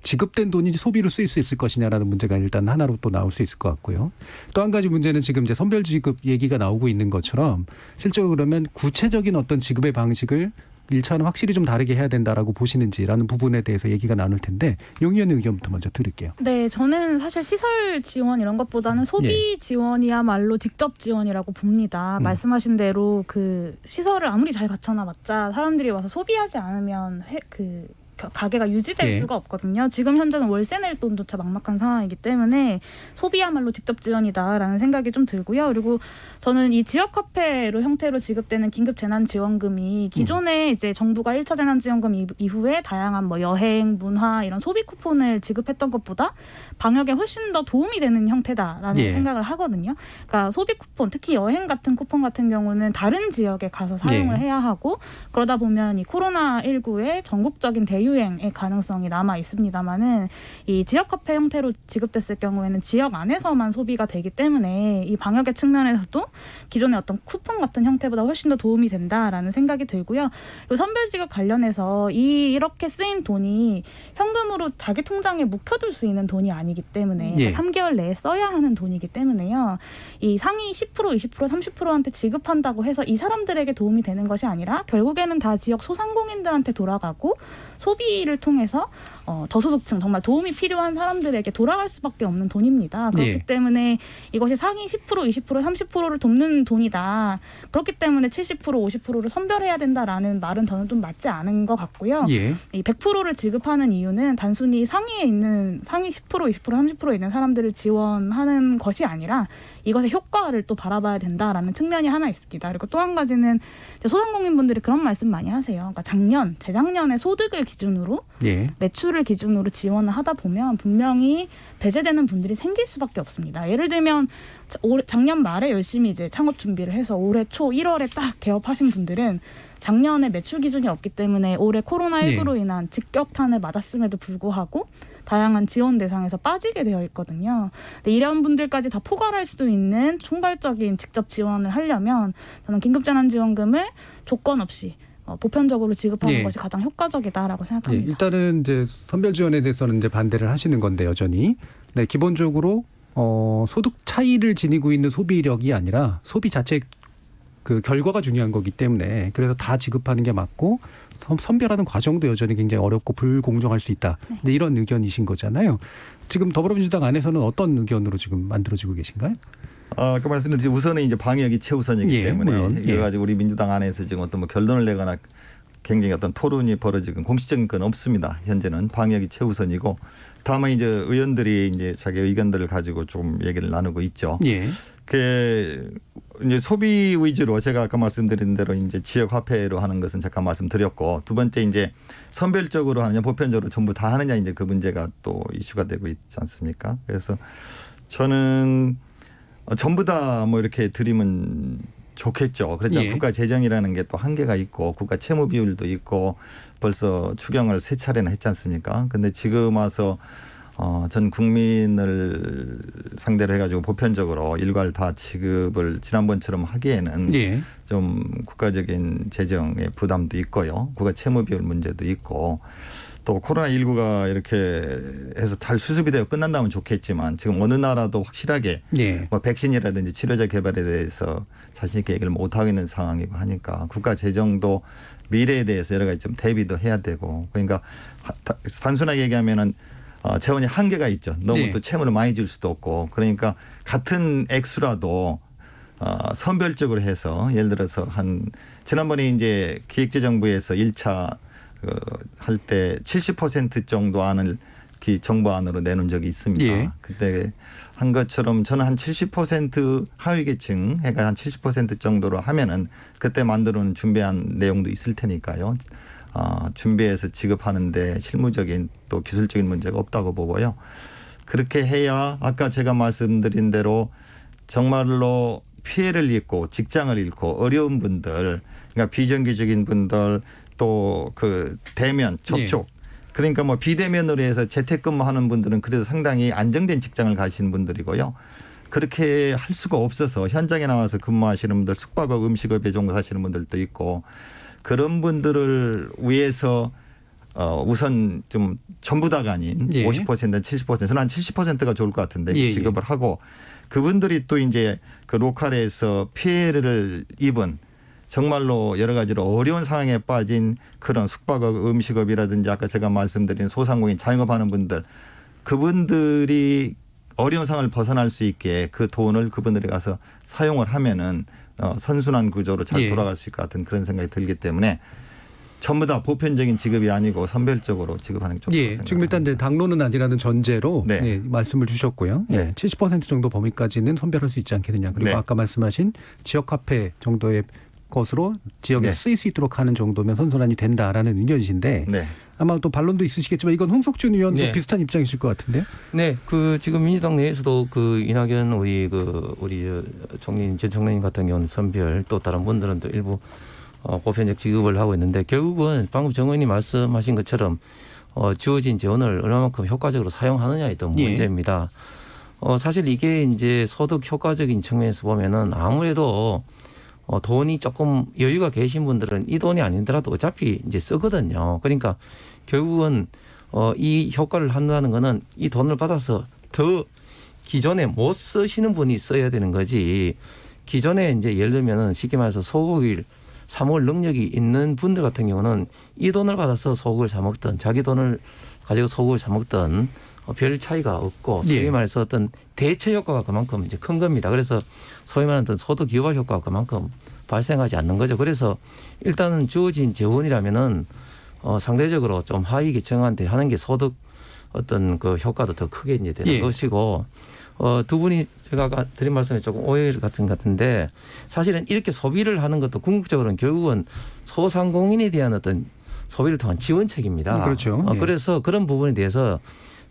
지급된 돈이 소비로 쓰일 수 있을 것이냐라는 문제가 일단 하나로 또 나올 수 있을 것 같고요. 또 한 가지 문제는 지금 이제 선별 지급 얘기가 나오고 있는 것처럼 실제로 그러면 구체적인 어떤 지급의 방식을 1차는 확실히 좀 다르게 해야 된다라고 보시는지라는 부분에 대해서 얘기가 나눌 텐데 용 의원의 의견부터 먼저 들을게요. 네, 저는 사실 시설 지원 이런 것보다는 소비 지원이야말로 직접 지원이라고 봅니다. 말씀하신 대로 그 시설을 아무리 잘 갖춰놔봤자 사람들이 와서 소비하지 않으면 가게가 유지될 예. 수가 없거든요. 지금 현재는 월세 낼 돈조차 막막한 상황이기 때문에 소비야말로 직접 지원이다라는 생각이 좀 들고요. 그리고 저는 이 지역 화폐로 형태로 지급되는 긴급 재난 지원금이 기존에 이제 정부가 1차 재난 지원금 이후에 다양한 뭐 여행, 문화 이런 소비 쿠폰을 지급했던 것보다 방역에 훨씬 더 도움이 되는 형태다라는 예. 생각을 하거든요. 그러니까 소비 쿠폰, 특히 여행 같은 쿠폰 같은 경우는 다른 지역에 가서 사용을 예. 해야 하고 그러다 보면 이 코로나19의 전국적인 대유행의 가능성이 남아 있습니다만은 이 지역 화폐 형태로 지급됐을 경우에는 지역 안에서만 소비가 되기 때문에 이 방역의 측면에서도 기존의 어떤 쿠폰 같은 형태보다 훨씬 더 도움이 된다라는 생각이 들고요. 그리고 선별지급 관련해서 이렇게 쓰인 돈이 현금으로 자기 통장에 묵혀둘 수 있는 돈이 아니기 때문에 예. 3개월 내에 써야 하는 돈이기 때문에요. 이 상위 10%, 20%, 30%한테 지급한다고 해서 이 사람들에게 도움이 되는 것이 아니라 결국에는 다 지역 소상공인들한테 돌아가고 소비를 통해서 저소득층 정말 도움이 필요한 사람들에게 돌아갈 수밖에 없는 돈입니다. 그렇기 예. 때문에 이것이 상위 10%, 20%, 30%를 돕는 돈이다. 그렇기 때문에 70%, 50%를 선별해야 된다라는 말은 저는 좀 맞지 않은 것 같고요. 예. 이 100%를 지급하는 이유는 단순히 상위에 있는 상위 10%, 20%, 30%에 있는 사람들을 지원하는 것이 아니라 이것의 효과를 또 바라봐야 된다라는 측면이 하나 있습니다. 그리고 또 한 가지는 소상공인분들이 그런 말씀 많이 하세요. 그러니까 재작년에 소득을 기준으로 예. 매출을 기준으로 지원을 하다 보면 분명히 배제되는 분들이 생길 수밖에 없습니다. 예를 들면 작년 말에 열심히 이제 창업 준비를 해서 올해 초 1월에 딱 개업하신 분들은 작년에 매출 기준이 없기 때문에 올해 코로나19로 인한 직격탄을 맞았음에도 불구하고 다양한 지원 대상에서 빠지게 되어 있거든요. 근데 이런 분들까지 다 포괄할 수도 있는 총괄적인 직접 지원을 하려면 저는 긴급재난지원금을 조건 없이 보편적으로 지급하는 예. 것이 가장 효과적이다라고 예, 생각합니다. 일단은 이제 선별 지원에 대해서는 이제 반대를 하시는 건데 여전히 네, 기본적으로 소득 차이를 지니고 있는 소비력이 아니라 소비 자체 그 결과가 중요한 거기 때문에 그래서 다 지급하는 게 맞고 선별하는 과정도 여전히 굉장히 어렵고 불공정할 수 있다. 이제 이런 의견이신 거잖아요. 지금 더불어민주당 안에서는 어떤 의견으로 지금 만들어지고 계신가요? 아까 말씀드린 우선은 이제 방역이 최우선이기 예, 때문에 물론, 예. 이래 가지고 우리 민주당 안에서 지금 어떤 뭐 결론을 내거나 굉장히 어떤 토론이 벌어지건 공식적인 건 없습니다. 현재는 방역이 최우선이고 다만 이제 의원들이 이제 자기 의견들을 가지고 좀 얘기를 나누고 있죠. 예. 그 이제 소비 위주로 제가 아까 말씀드린 대로 이제 지역 화폐로 하는 것은 잠깐 말씀드렸고 두 번째 이제 선별적으로 하느냐 보편적으로 전부 다 하느냐 이제 그 문제가 또 이슈가 되고 있지 않습니까? 그래서 저는 전부 다 뭐 이렇게 드리면 좋겠죠. 그렇지만 예. 국가 재정이라는 게 또 한계가 있고 국가 채무 비율도 있고 벌써 추경을 3차례나 했지 않습니까? 근데 지금 와서 전 국민을 상대로 해가지고 보편적으로 일괄 다 지급을 지난번처럼 하기에는 예. 좀 국가적인 재정의 부담도 있고요. 국가 채무 비율 문제도 있고 또 코로나19가 이렇게 해서 잘 수습이 되어 끝난다면 좋겠지만 지금 어느 나라도 확실하게 예. 뭐 백신이라든지 치료제 개발에 대해서 자신 있게 얘기를 못 하고 있는 상황이고 하니까 국가 재정도 미래에 대해서 여러 가지 좀 대비도 해야 되고 그러니까 단순하게 얘기하면은 재원이 한계가 있죠. 너무 네. 또 채무를 많이 줄 수도 없고 그러니까 같은 액수라도 선별적으로 해서 예를 들어서 지난번에 이제 기획재정부에서 1차 할 때 70% 정도 안을 정부안으로 내놓은 적이 있습니다. 예. 그때 한 것처럼 저는 한 70% 하위 계층 해가 한 70% 정도로 하면은 그때 만들어 놓은 준비한 내용도 있을 테니까요. 준비해서 지급하는데 실무적인 또 기술적인 문제가 없다고 보고요. 그렇게 해야 아까 제가 말씀드린 대로 정말로 피해를 입고 직장을 잃고 어려운 분들 그러니까 비정규직인 분들 또 그 대면 접촉 그러니까 뭐 비대면으로 해서 재택근무하는 분들은 그래도 상당히 안정된 직장을 가시는 분들이고요. 그렇게 할 수가 없어서 현장에 나와서 근무하시는 분들 숙박업 음식업에 종사 하시는 분들도 있고 그런 분들을 위해서 우선 좀 전부 다가 아닌 예. 50%는 70%는 한 70%가 좋을 것 같은데 예. 지급을 하고 그분들이 또 이제 그 로컬에서 피해를 입은 정말로 여러 가지로 어려운 상황에 빠진 그런 숙박업 음식업이라든지 아까 제가 말씀드린 소상공인 자영업하는 분들 그분들이 어려운 상황을 벗어날 수 있게 그 돈을 그분들이 가서 사용을 하면은 선순환 구조로 잘 예. 돌아갈 수 있을 것 같은 그런 생각이 들기 때문에 전부 다 보편적인 지급이 아니고 선별적으로 지급하는 게 좋다고 예. 생각합니다. 지금 일단 당론은 아니라는 전제로 네. 예, 말씀을 주셨고요. 네. 예, 70% 정도 범위까지는 선별할 수 있지 않겠느냐. 그리고 네. 아까 말씀하신 지역화폐 정도의 것으로 지역에 네. 쓰일 수 있도록 하는 정도면 선순환이 된다라는 의견이신데 네. 아마 또 반론도 있으시겠지만 이건 홍석준 의원도 네. 비슷한 입장이실 것 같은데요. 네, 그 지금 민주당 내에서도 그 이낙연 우리 전 총리님 같은 경우는 선별 또 다른 분들은 또 일부 보편적 지급을 하고 있는데 결국은 방금 정 의원님 말씀하신 것처럼 주어진 재원을 얼마만큼 효과적으로 사용하느냐의 또 예. 문제입니다. 사실 이게 이제 소득 효과적인 측면에서 보면은 아무래도 돈이 조금 여유가 계신 분들은 이 돈이 아니더라도 어차피 이제 쓰거든요. 그러니까 결국은 이 효과를 한다는 거는 이 돈을 받아서 더 기존에 못 쓰시는 분이 써야 되는 거지. 기존에 이제 예를 들면은 쉽게 말해서 소고기를 사 먹을 능력이 있는 분들 같은 경우는 이 돈을 받아서 소고기를 사 먹든 자기 돈을 가지고 소고기를 사 먹든 별 차이가 없고 소위 예. 말해서 어떤 대체 효과가 그만큼 이제 큰 겁니다. 그래서 소위 말하는 어떤 소득 유발 효과가 그만큼 발생하지 않는 거죠. 그래서 일단은 주어진 재원이라면은 상대적으로 좀 하위 계층한테 하는 게 소득 어떤 그 효과도 더 크게 이제 되는 예. 것이고 두 분이 제가 아까 드린 말씀에 조금 오해 같은데 사실은 이렇게 소비를 하는 것도 궁극적으로는 결국은 소상공인에 대한 어떤 소비를 통한 지원책입니다. 그렇죠. 예. 그래서 그런 부분에 대해서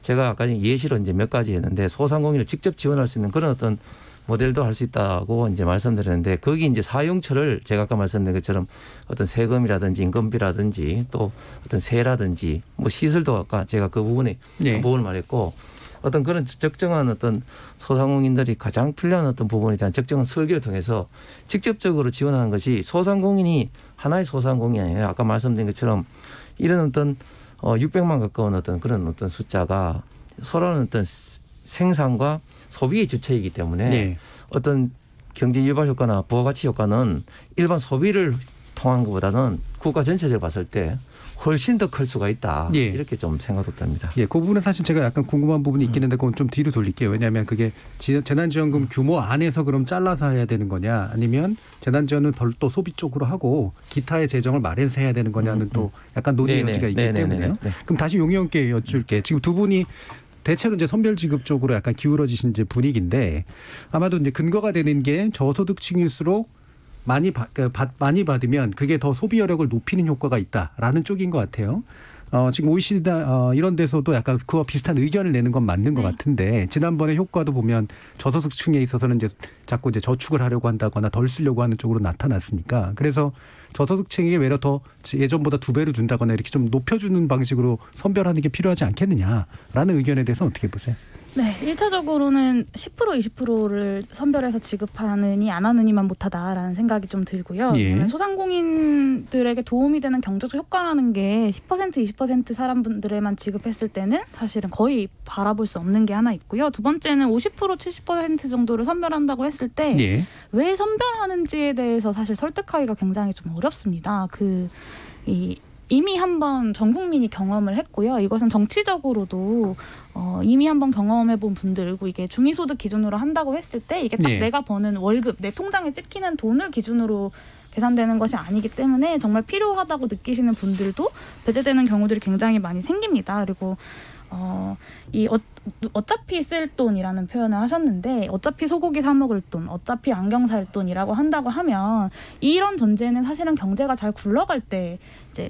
제가 아까 예시로 이제 몇 가지 했는데 소상공인을 직접 지원할 수 있는 그런 어떤 모델도 할 수 있다고 이제 말씀드렸는데 거기 이제 사용처를 제가 아까 말씀드린 것처럼 어떤 세금이라든지 인건비라든지 또 어떤 세라든지 뭐 시설도 아까 제가 그 부분에 예. 그 부분을 말했고 어떤 그런 적정한 어떤 소상공인들이 가장 필요한 어떤 부분에 대한 적정한 설계를 통해서 직접적으로 지원하는 것이 소상공인이 하나의 소상공인이 아니라 아까 말씀드린 것처럼 이런 어떤 600만 가까운 어떤 그런 어떤 숫자가 서로는 어떤 생산과 소비의 주체이기 때문에 예. 어떤 경제 유발 효과나 부가가치 효과는 일반 소비를 통한 것보다는 국가 전체적으로 봤을 때 훨씬 더 클 수가 있다. 예. 이렇게 좀 생각도 듭니다. 예, 그 부분은 사실 제가 약간 궁금한 부분이 있긴 한데 그건 좀 뒤로 돌릴게요. 왜냐하면 그게 재난지원금 규모 안에서 그럼 잘라서 해야 되는 거냐 아니면 재난지원은 별도 소비 쪽으로 하고 기타의 재정을 마련해서 해야 되는 거냐는 또 약간 논의 네네. 여지가 있기 네네네. 때문에요. 네. 그럼 다시 용 의원께 여쭐게. 지금 두 분이 대체로 이제 선별지급 쪽으로 약간 기울어지신 이제 분위기인데 아마도 이제 근거가 되는 게 저소득층일수록 많이 받으면 그게 더 소비 여력을 높이는 효과가 있다라는 쪽인 것 같아요. 지금 OECD 이런 데서도 약간 그와 비슷한 의견을 내는 건 맞는 것 같은데 지난번에 효과도 보면 저소득층에 있어서는 이제 자꾸 이제 저축을 하려고 한다거나 덜 쓰려고 하는 쪽으로 나타났으니까 그래서 저소득층에게 외려 더 예전보다 2배로 준다거나 이렇게 좀 높여주는 방식으로 선별하는 게 필요하지 않겠느냐라는 의견에 대해서 어떻게 보세요? 네, 1차적으로는 10% 20%를 선별해서 지급하느니 안 하느니만 못하다라는 생각이 좀 들고요. 예. 왜냐하면 소상공인들에게 도움이 되는 경제적 효과라는 게 10% 20% 사람분들에만 지급했을 때는 사실은 거의 바라볼 수 없는 게 하나 있고요. 두 번째는 50% 70% 정도를 선별한다고 했을 때 왜 예. 선별하는지에 대해서 사실 설득하기가 굉장히 좀 어렵습니다. 이미 한번 전 국민이 경험을 했고요. 이것은 정치적으로도 이미 한번 경험해본 분들이고 이게 중위소득 기준으로 한다고 했을 때 이게 딱 네. 내가 버는 월급, 내 통장에 찍히는 돈을 기준으로 계산되는 것이 아니기 때문에 정말 필요하다고 느끼시는 분들도 배제되는 경우들이 굉장히 많이 생깁니다. 그리고 어차피 쓸 돈이라는 표현을 하셨는데 어차피 소고기 사 먹을 돈, 어차피 안경 살 돈이라고 한다고 하면 이런 전제는 사실은 경제가 잘 굴러갈 때 이제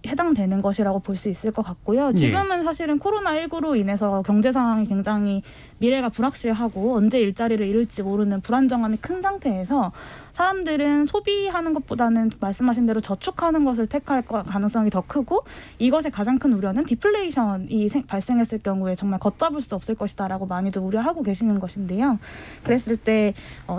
해당되는 것이라고 볼 수 있을 것 같고요. 지금은 사실은 코로나19로 인해서 경제 상황이 굉장히 미래가 불확실하고 언제 일자리를 잃을지 모르는 불안정함이 큰 상태에서 사람들은 소비하는 것보다는 말씀하신 대로 저축하는 것을 택할 가능성이 더 크고 이것의 가장 큰 우려는 디플레이션이 발생했을 경우에 정말 걷잡을 수 없을 것이다라고 많이들 우려하고 계시는 것인데요. 그랬을 때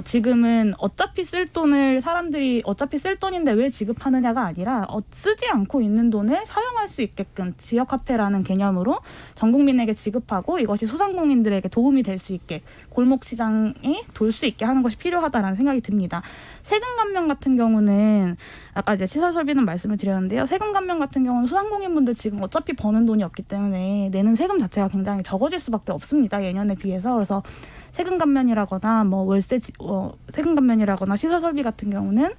지금은 어차피 쓸 돈을 사람들이 어차피 쓸 돈인데 왜 지급하느냐가 아니라 쓰지 않고 있는 돈을 사용할 수 있게끔 지역화폐라는 개념으로 전 국민에게 지급하고 이것이 소상공인들에게 도움이 될 수 있게 골목시장에 돌 수 있게 하는 것이 필요하다라는 생각이 듭니다. 세금 감면 같은 경우는 아까 이제 시설 설비는 말씀을 드렸는데요. 세금 감면 같은 경우는 소상공인분들 지금 어차피 버는 돈이 없기 때문에 내는 세금 자체가 굉장히 적어질 수밖에 없습니다. 예년에 비해서. 그래서 세금 감면이라거나 세금 감면이라거나 시설 설비 같은 경우는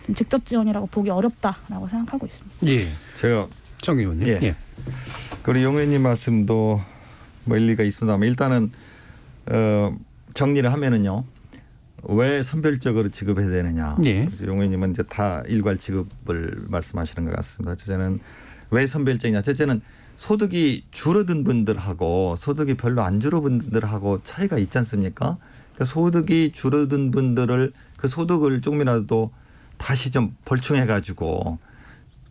좀 직접 지원이라고 보기 어렵다라고 생각하고 있습니다. 예. 제가 정 의원님. 예. 예. 우리 용 의원님 말씀도 뭐 일리가 있습니다만 일단은 정리를 하면은요. 왜 선별적으로 지급해야 되느냐. 예. 용 의원님은 이제 다 일괄 지급을 말씀하시는 것 같습니다. 첫째는 왜 선별적이냐. 첫째는 소득이 줄어든 분들하고 소득이 별로 안 줄어든 분들하고 차이가 있지 않습니까? 그러니까 소득이 줄어든 분들을 그 소득을 조금이라도 다시 좀 벌충해 가지고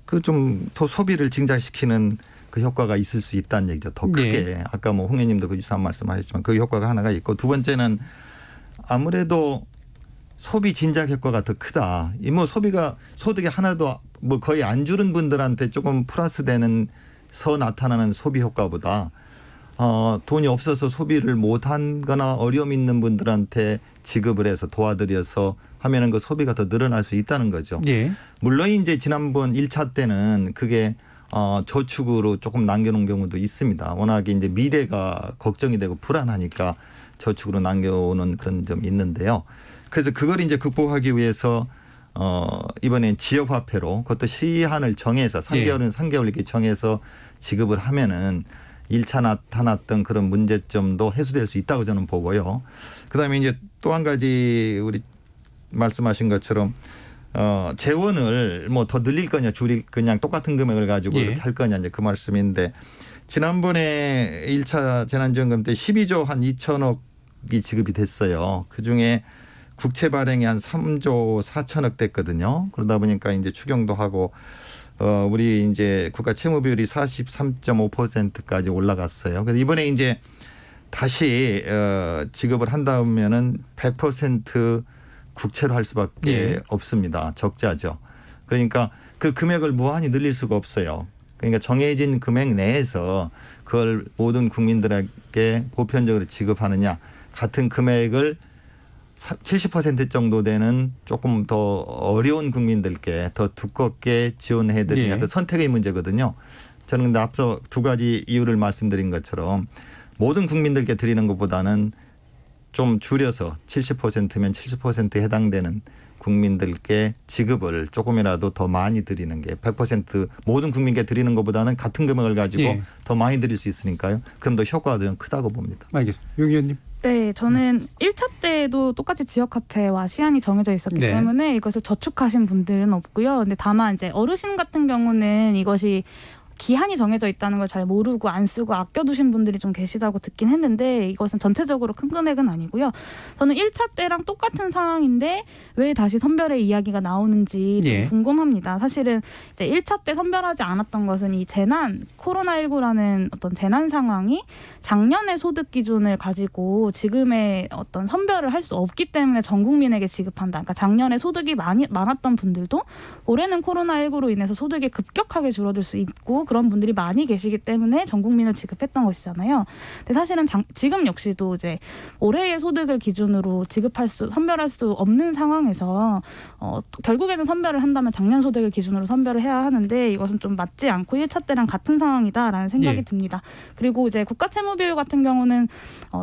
그 좀 소비를 증가시키는 그 효과가 있을 수 있다는 얘기죠. 더 크게. 네. 아까 뭐 홍 의원님도 그 유사한 말씀하셨지만 그 효과가 하나가 있고 두 번째는 아무래도 소비 진작 효과가 더 크다. 이 뭐 소득이 하나도 뭐 거의 안 줄은 분들한테 조금 플러스 되는서 나타나는 소비 효과보다 돈이 없어서 소비를 못한거나 어려움 있는 분들한테 지급을 해서 도와드려서 하면은 그 소비가 더 늘어날 수 있다는 거죠. 예. 물론 이제 지난번 1차 때는 그게 저축으로 조금 남겨놓은 경우도 있습니다. 워낙에 이제 미래가 걱정이 되고 불안하니까 저축으로 남겨오는 그런 점이 있는데요. 그래서 그걸 이제 극복하기 위해서 이번엔 지역화폐로 그것도 시한을 정해서 3개월은 3개월 이렇게 정해서 지급을 하면은 1차 나타났던 그런 문제점도 해소될 수 있다고 저는 보고요. 그다음에 이제 또 한 가지 우리 말씀하신 것처럼 재원을 뭐 더 늘릴 거냐 그냥 똑같은 금액을 가지고 이렇게 할 거냐 이제 그 말씀인데 지난번에 1차 재난지원금 때 12조 한 2천억이 지급이 됐어요. 그중에 국채 발행이 한 3조 4천억 됐거든요. 그러다 보니까 이제 추경도 하고 우리 이제 국가 채무 비율이 43.5%까지 올라갔어요. 그래서 이번에 이제 다시 지급을 한다면은 100% 국채로 할 수밖에 없습니다. 적자죠. 그러니까 그 금액을 무한히 늘릴 수가 없어요. 그러니까 정해진 금액 내에서 그걸 모든 국민들에게 보편적으로 지급하느냐 같은 금액을 70% 정도 되는 조금 더 어려운 국민들께 더 두껍게 지원해드리냐 예. 그 선택의 문제거든요. 저는 근데 앞서 두 가지 이유를 말씀드린 것처럼 모든 국민들께 드리는 것보다는 좀 줄여서 70%면 70%에 해당되는 국민들께 지급을 조금이라도 더 많이 드리는 게 100% 모든 국민께 드리는 것보다는 같은 금액을 가지고 예. 더 많이 드릴 수 있으니까요. 그럼 더 효과가 더 크다고 봅니다. 알겠습니다. 용 의원님. 네, 저는 1차 때도 똑같이 지역화폐와 시한이 정해져 있었기 네. 때문에 이것을 저축하신 분들은 없고요. 근데 다만 이제 어르신 같은 경우는 이것이 기한이 정해져 있다는 걸 잘 모르고 안 쓰고 아껴두신 분들이 좀 계시다고 듣긴 했는데 이것은 전체적으로 큰 금액은 아니고요. 저는 1차 때랑 똑같은 상황인데 왜 다시 선별의 이야기가 나오는지 좀 예. 궁금합니다. 사실은 이제 1차 때 선별하지 않았던 것은 이 재난, 코로나19라는 어떤 재난 상황이 작년의 소득 기준을 가지고 지금의 어떤 선별을 할 수 없기 때문에 전 국민에게 지급한다. 그러니까 작년에 소득이 많았던 분들도 올해는 코로나19로 인해서 소득이 급격하게 줄어들 수 있고 그런 분들이 많이 계시기 때문에 전 국민을 지급했던 것이잖아요. 근데 사실은 지금 역시도 이제 올해의 소득을 기준으로 선별할 수 없는 상황에서 결국에는 선별을 한다면 작년 소득을 기준으로 선별을 해야 하는데 이것은 좀 맞지 않고 1차 때랑 같은 상황이다라는 생각이 예. 듭니다. 그리고 이제 국가채무비율 같은 경우는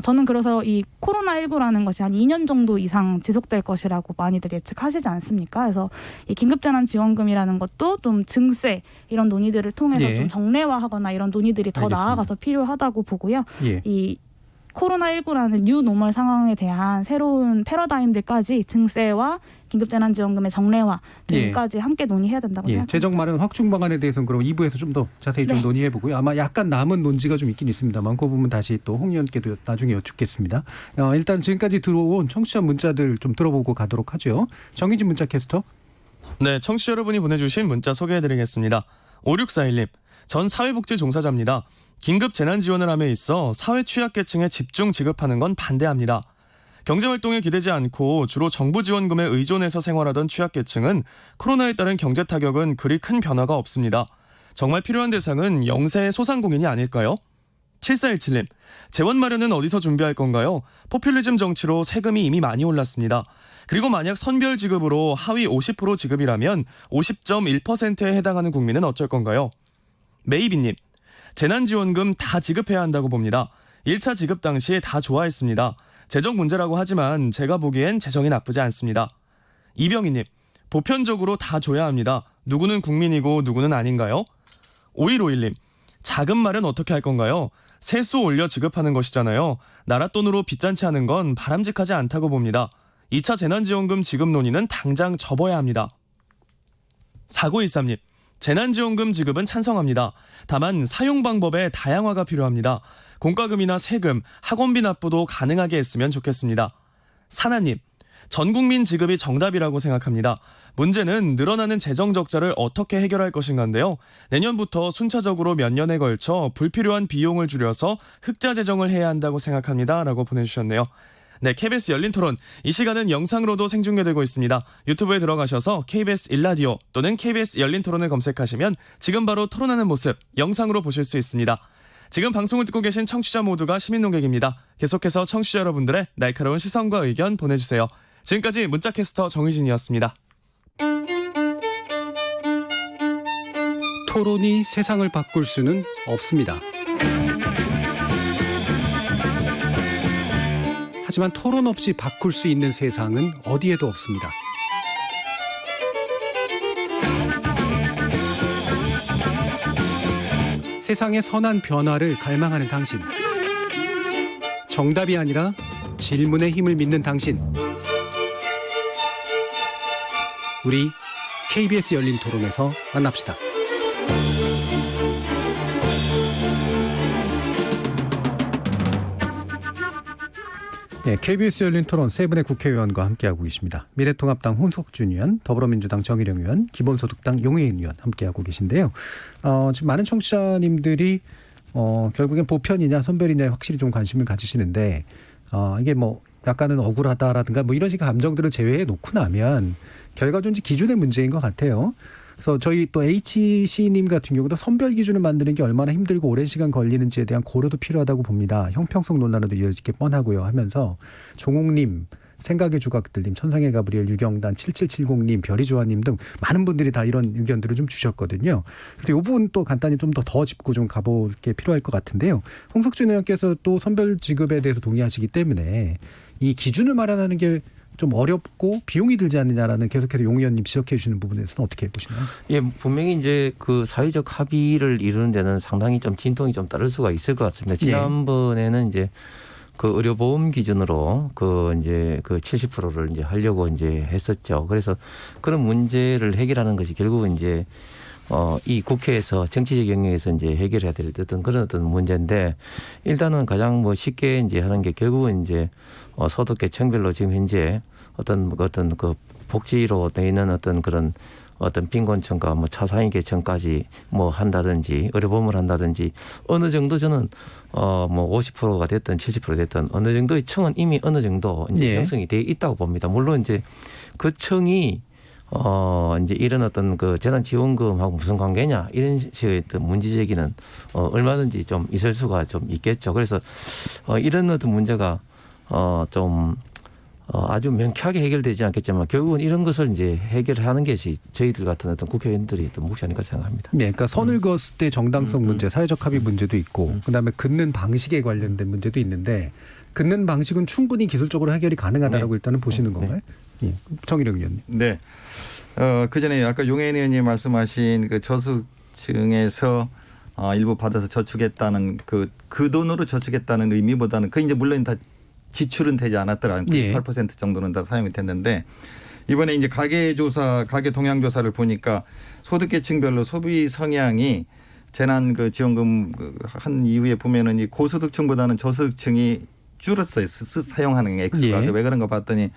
저는 그래서 이 코로나19라는 것이 한 2년 정도 이상 지속될 것이라고 많이들 예측하시지 않습니까? 그래서 이 긴급재난지원금이라는 것도 좀 증세 이런 논의들을 통해서 예. 좀 정례화하거나 이런 논의들이 더 알겠습니다. 나아가서 필요하다고 보고요. 예. 이 코로나19라는 뉴 노멀 상황에 대한 새로운 패러다임들까지 증세와 긴급재난지원금의 정례화 등까지 함께 논의해야 된다고 예. 생각합니다. 재정 마련 확충 방안에 대해서는 그럼 2부에서 좀 더 자세히 좀 네. 논의해보고요. 아마 약간 남은 논지가 좀 있긴 있습니다만 그 부분 다시 또 홍 의원께도 나중에 여쭙겠습니다. 일단 지금까지 들어온 청취자 문자들 좀 들어보고 가도록 하죠. 정희진 문자 캐스터. 네, 청취자 여러분이 보내주신 문자 소개해드리겠습니다. 5641님, 전 사회복지 종사자입니다. 긴급 재난 지원을 함에 있어 사회 취약계층에 집중 지급하는 건 반대합니다. 경제활동에 기대지 않고 주로 정부 지원금에 의존해서 생활하던 취약계층은 코로나에 따른 경제 타격은 그리 큰 변화가 없습니다. 정말 필요한 대상은 영세의 소상공인이 아닐까요? 7417님, 재원 마련은 어디서 준비할 건가요? 포퓰리즘 정치로 세금이 이미 많이 올랐습니다. 그리고 만약 선별 지급으로 하위 50% 지급이라면 50.1%에 해당하는 국민은 어쩔 건가요? 메이비님, 재난지원금 다 지급해야 한다고 봅니다. 1차 지급 당시에 다 좋아했습니다. 재정 문제라고 하지만 제가 보기엔 재정이 나쁘지 않습니다. 이병희님, 보편적으로 다 줘야 합니다. 누구는 국민이고 누구는 아닌가요? 5151님, 자금 마련 어떻게 할 건가요? 세수 올려 지급하는 것이잖아요. 나라 돈으로 빚잔치 하는 건 바람직하지 않다고 봅니다. 2차 재난지원금 지급 논의는 당장 접어야 합니다. 4913님, 재난지원금 지급은 찬성합니다. 다만 사용 방법의 다양화가 필요합니다. 공과금이나 세금, 학원비 납부도 가능하게 했으면 좋겠습니다. 사나님, 전 국민 지급이 정답이라고 생각합니다. 문제는 늘어나는 재정 적자를 어떻게 해결할 것인가인데요. 내년부터 순차적으로 몇 년에 걸쳐 불필요한 비용을 줄여서 흑자 재정을 해야 한다고 생각합니다. 라고 보내주셨네요. 네, KBS 열린 토론. 이 시간은 영상으로도 생중계되고 있습니다. 유튜브에 들어가셔서 KBS 1라디오 또는 KBS 열린 토론을 검색하시면 지금 바로 토론하는 모습 영상으로 보실 수 있습니다. 지금 방송을 듣고 계신 청취자 모두가 시민논객입니다. 계속해서 청취자 여러분들의 날카로운 시선과 의견 보내주세요. 지금까지 문자캐스터 정의진이었습니다. 토론이 세상을 바꿀 수는 없습니다. 하지만 토론 없이 바꿀 수 있는 세상은 어디에도 없습니다. 세상의 선한 변화를 갈망하는 당신. 정답이 아니라 질문의 힘을 믿는 당신. 우리 KBS 열린 토론에서 만납시다. 네, KBS 열린 토론 세 분의 국회의원과 함께하고 계십니다. 미래통합당 홍석준 의원, 더불어민주당 정일영 의원, 기본소득당 용혜인 의원 함께하고 계신데요. 지금 많은 청취자님들이 결국엔 보편이냐 선별이냐에 확실히 좀 관심을 가지시는데 이게 뭐 약간은 억울하다라든가 뭐 이런 식의 감정들을 제외해 놓고 나면 결과적으로 기준의 문제인 것 같아요. 그래서 저희 또 HC님 같은 경우도 선별 기준을 만드는 게 얼마나 힘들고 오랜 시간 걸리는지에 대한 고려도 필요하다고 봅니다. 형평성 논란으로 이어질 게 뻔하고요 하면서 종옥님 생각의 조각들님, 천상의 가브리엘, 유경단, 7770님, 별이조아님 등 많은 분들이 다 이런 의견들을 좀 주셨거든요. 그래서 이 부분 또 간단히 좀 더 짚고 좀 가볼 게 필요할 것 같은데요. 홍석준 의원께서 또 선별 지급에 대해서 동의하시기 때문에 이 기준을 마련하는 게 좀 어렵고 비용이 들지 않느냐라는 계속해서 용 의원님 지적해 주시는 부분에서는 어떻게 보시나요? 예, 분명히 이제 그 사회적 합의를 이루는 데는 상당히 좀 진통이 좀 따를 수가 있을 것 같습니다. 지난번에는 이제 그 의료보험 기준으로 그 이제 그 70%를 이제 하려고 이제 했었죠. 그래서 그런 문제를 해결하는 것이 결국은 이제 이 국회에서 정치적 영역에서 이제 해결해야 될 그런 어떤 문제인데 일단은 가장 뭐 쉽게 이제 하는 게 결국은 이제 소득 계층별로 지금 현재 어떤 그 복지로 돼 있는 어떤 그런 어떤 빈곤층과 뭐 차상위 계층까지 뭐 한다든지 의료보험을 한다든지 어느 정도 저는 뭐 50%가 됐든 70% 됐든 어느 정도의 층은 이미 어느 정도 이제 형성이 돼 있다고 봅니다. 물론 이제 그 층이 이제 이런 어떤 그 재난지원금하고 무슨 관계냐 이런 식의 어떤 문제 제기는 얼마든지 좀 있을 수가 좀 있겠죠. 그래서 이런 어떤 문제가 좀 아주 명쾌하게 해결되지 않겠지만 결국은 이런 것을 이제 해결하는 것이 저희들 같은 어떤 국회의원들이 또 몫이 아닐까 생각합니다. 네, 그러니까 선을 그었을 때 정당성 문제, 사회적 합의 문제도 있고, 그다음에 긋는 방식에 관련된 문제도 있는데 긋는 방식은 충분히 기술적으로 해결이 가능하다라고 일단은 보시는 건가요? 예, 정일영 의원님. 네. 그 전에 아까 용혜인 의원님 말씀하신 그 저수층에서 일부 받아서 저축했다는 그 돈으로 저축했다는 의미보다는 그 이제 물론 다 지출은 되지 않았더라. 98% 정도는 다 사용이 됐는데 이번에 이제 가계 동향 조사를 보니까 소득계층별로 소비 성향이 재난 그 지원금 한 이후에 보면은 이 고소득층보다는 저소득층이 줄었어요. 사용하는 액수가. 왜 그런가 봤더니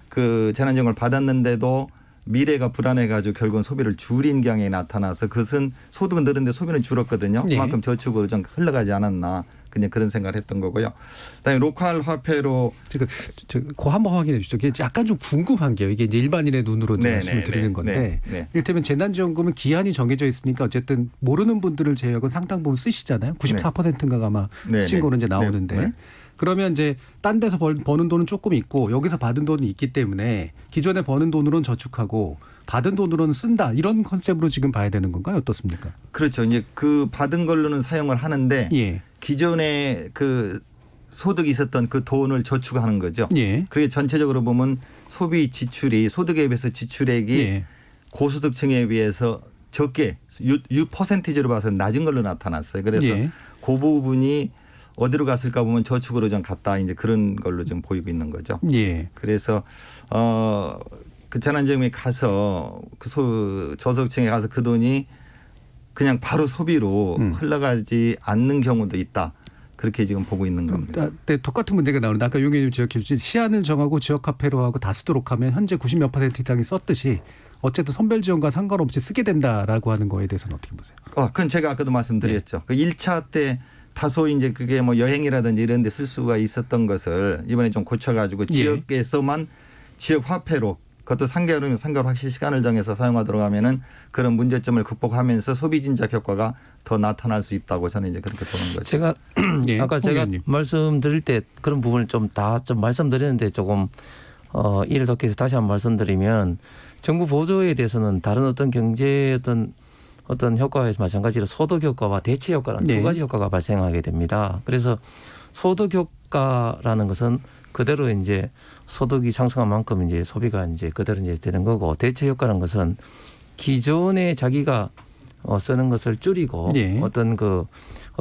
그 재난지원금을 받았는데도 미래가 불안해가지고 결국은 소비를 줄인 경향이 나타나서 그것은 소득은 늘었는데 소비는 줄었거든요. 그만큼 저축으로 좀 흘러가지 않았나. 그냥 그런 생각을 했던 거고요. 그다음에 로컬 화폐로 그 한번 확인해 주시죠. 이게 약간 좀 궁금한 게요. 이게 이제 일반인의 눈으로 말씀을 드리는 건데 이를테면 재난지원금은 기한이 정해져 있으니까 어쨌든 모르는 분들을 제외하고 상당 부분 쓰시잖아요. 94%인가가 아마 쓰신 거로 이제 나오는데 그러면 이제 딴 데서 버는 돈은 조금 있고 여기서 받은 돈은 있기 때문에 기존에 버는 돈으로는 저축하고 받은 돈으로는 쓴다. 이런 컨셉으로 지금 봐야 되는 건가요? 어떻습니까? 그렇죠. 이제 그 받은 걸로는 사용을 하는데 기존에 그 소득이 있었던 그 돈을 저축하는 거죠. 그게 전체적으로 보면 소비 지출이 소득에 비해서 지출액이 고소득층에 비해서 적게 퍼센티지로 봐서 낮은 걸로 나타났어요. 그래서 그 부분이 어디로 갔을까 보면 저축으로 좀 갔다 이제 그런 걸로 좀 보이고 있는 거죠. 그래서 그 재난지원금에 가서 그 저소득층에 가서 그 돈이 그냥 바로 소비로 흘러가지 않는 경우도 있다. 그렇게 지금 보고 있는 겁니다. 네, 똑같은 문제가 나오는데 아까 용 의원님 지적해 주신 시한을 정하고 지역화폐로 하고 다 쓰도록 하면 현재 90몇% 이상이 썼듯이 어쨌든 선별지원과 상관없이 쓰게 된다라고 하는 거에 대해서는 어떻게 보세요? 그건 제가 아까도 말씀드렸죠. 그 1차 때 다소 이제 그게 뭐 여행이라든지 이런 데 쓸 수가 있었던 것을 이번에 좀 고쳐가지고 지역에서만 지역 화폐로 그것도 3개월이면 확실히 시간을 정해서 사용하도록 하면은 그런 문제점을 극복하면서 소비 진작 효과가 더 나타날 수 있다고 저는 이제 그렇게 보는 거죠. 제가 아까 제가 말씀드릴 때 그런 부분을 좀 말씀드렸는데 조금 이를 덮기 위해서 다시 한번 말씀드리면 정부 보조에 대해서는 다른 어떤 경제 어떤 효과에서 마찬가지로 소득 효과와 대체 효과라는 두 가지 효과가 발생하게 됩니다. 그래서 소득 효과라는 것은 그대로 이제 소득이 상승한 만큼 이제 소비가 이제 그대로 이제 되는 거고 대체 효과라는 것은 기존에 자기가 쓰는 것을 줄이고 어떤 그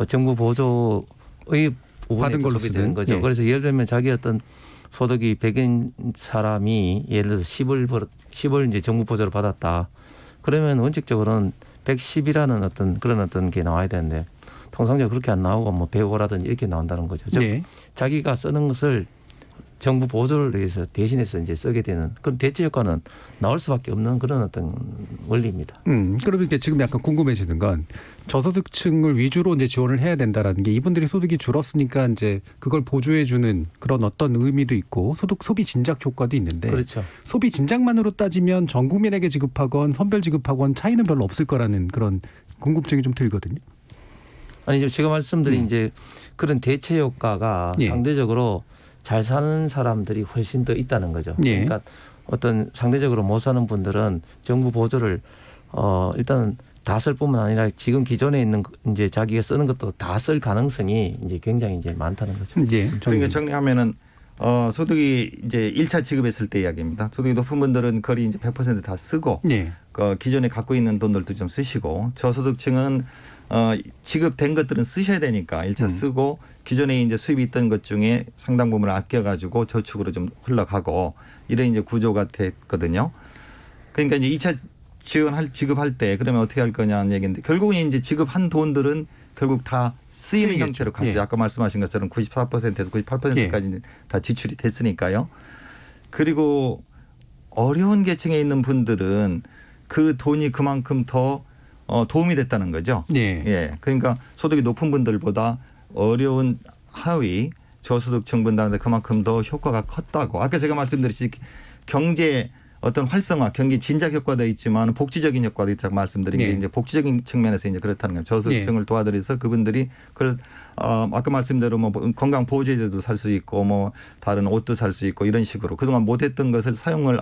정부 보조의 받은 걸로 소비되는 거죠. 그래서 예를 들면 자기 어떤 소득이 100인 사람이 예를 들어서 10을 이제 정부 보조를 받았다. 그러면 원칙적으로는 110이라는 어떤 그런 어떤 게 나와야 되는데 통상적으로 그렇게 안 나오고 뭐 105라든지 이렇게 나온다는 거죠. 즉 자기가 쓰는 것을 정부 보조를 위해서 대신해서 이제 쓰게 되는 그런 대체 효과는 나올 수밖에 없는 그런 어떤 원리입니다. 그러면 이게 지금 약간 궁금해지는 건 저소득층을 위주로 이제 지원을 해야 된다라는 게 이분들이 소득이 줄었으니까 이제 그걸 보조해 주는 그런 어떤 의미도 있고 소비 진작 효과도 있는데 그렇죠. 소비 진작만으로 따지면 전 국민에게 지급하건 선별 지급하건 차이는 별로 없을 거라는 그런 궁금증이 좀 들거든요. 아니 제가 말씀드린 이제 그런 대체 효과가 상대적으로 잘 사는 사람들이 훨씬 더 있다는 거죠. 예. 그러니까 어떤 상대적으로 못 사는 분들은 정부 보조를 일단 다 쓸 뿐만 아니라 지금 기존에 있는 이제 자기가 쓰는 것도 다 쓸 가능성이 이제 굉장히 이제 많다는 거죠. 예. 그러니까 정리하면은 소득이 이제 1차 지급했을 때 이야기입니다. 소득이 높은 분들은 거의 이제 100% 다 쓰고 예. 기존에 갖고 있는 돈들도 좀 쓰시고 저소득층은 지급된 것들은 쓰셔야 되니까 1차 쓰고 기존에 이제 수입이 있던 것 중에 상당 부분을 아껴가지고 저축으로 좀 흘러가고 이런 이제 구조가 됐거든요. 그러니까 이제 2차 지급할 때 그러면 어떻게 할 거냐는 얘기인데 결국은 이제 지급한 돈들은 결국 다 쓰이는 쓰이겠죠. 형태로 갔어요. 예. 아까 말씀하신 것처럼 94%에서 98%까지 다 지출이 됐으니까요. 그리고 어려운 계층에 있는 분들은 그 돈이 그만큼 더 도움이 됐다는 거죠. 예. 예. 그러니까 소득이 높은 분들보다 어려운 하위 저소득층 분들한테 그만큼 더 효과가 컸다고. 아까 제가 말씀드렸듯이 경제 어떤 활성화, 경기 진작 효과도 있지만 복지적인 효과도 있다고 말씀드린 게 예. 이제 복지적인 측면에서 이제 그렇다는 거예요. 저소득층을 도와드려서 그분들이 그걸 아까 말씀대로 뭐 건강 보호제도 살 수 있고 뭐 다른 옷도 살 수 있고 이런 식으로 그동안 못했던 것을 사용을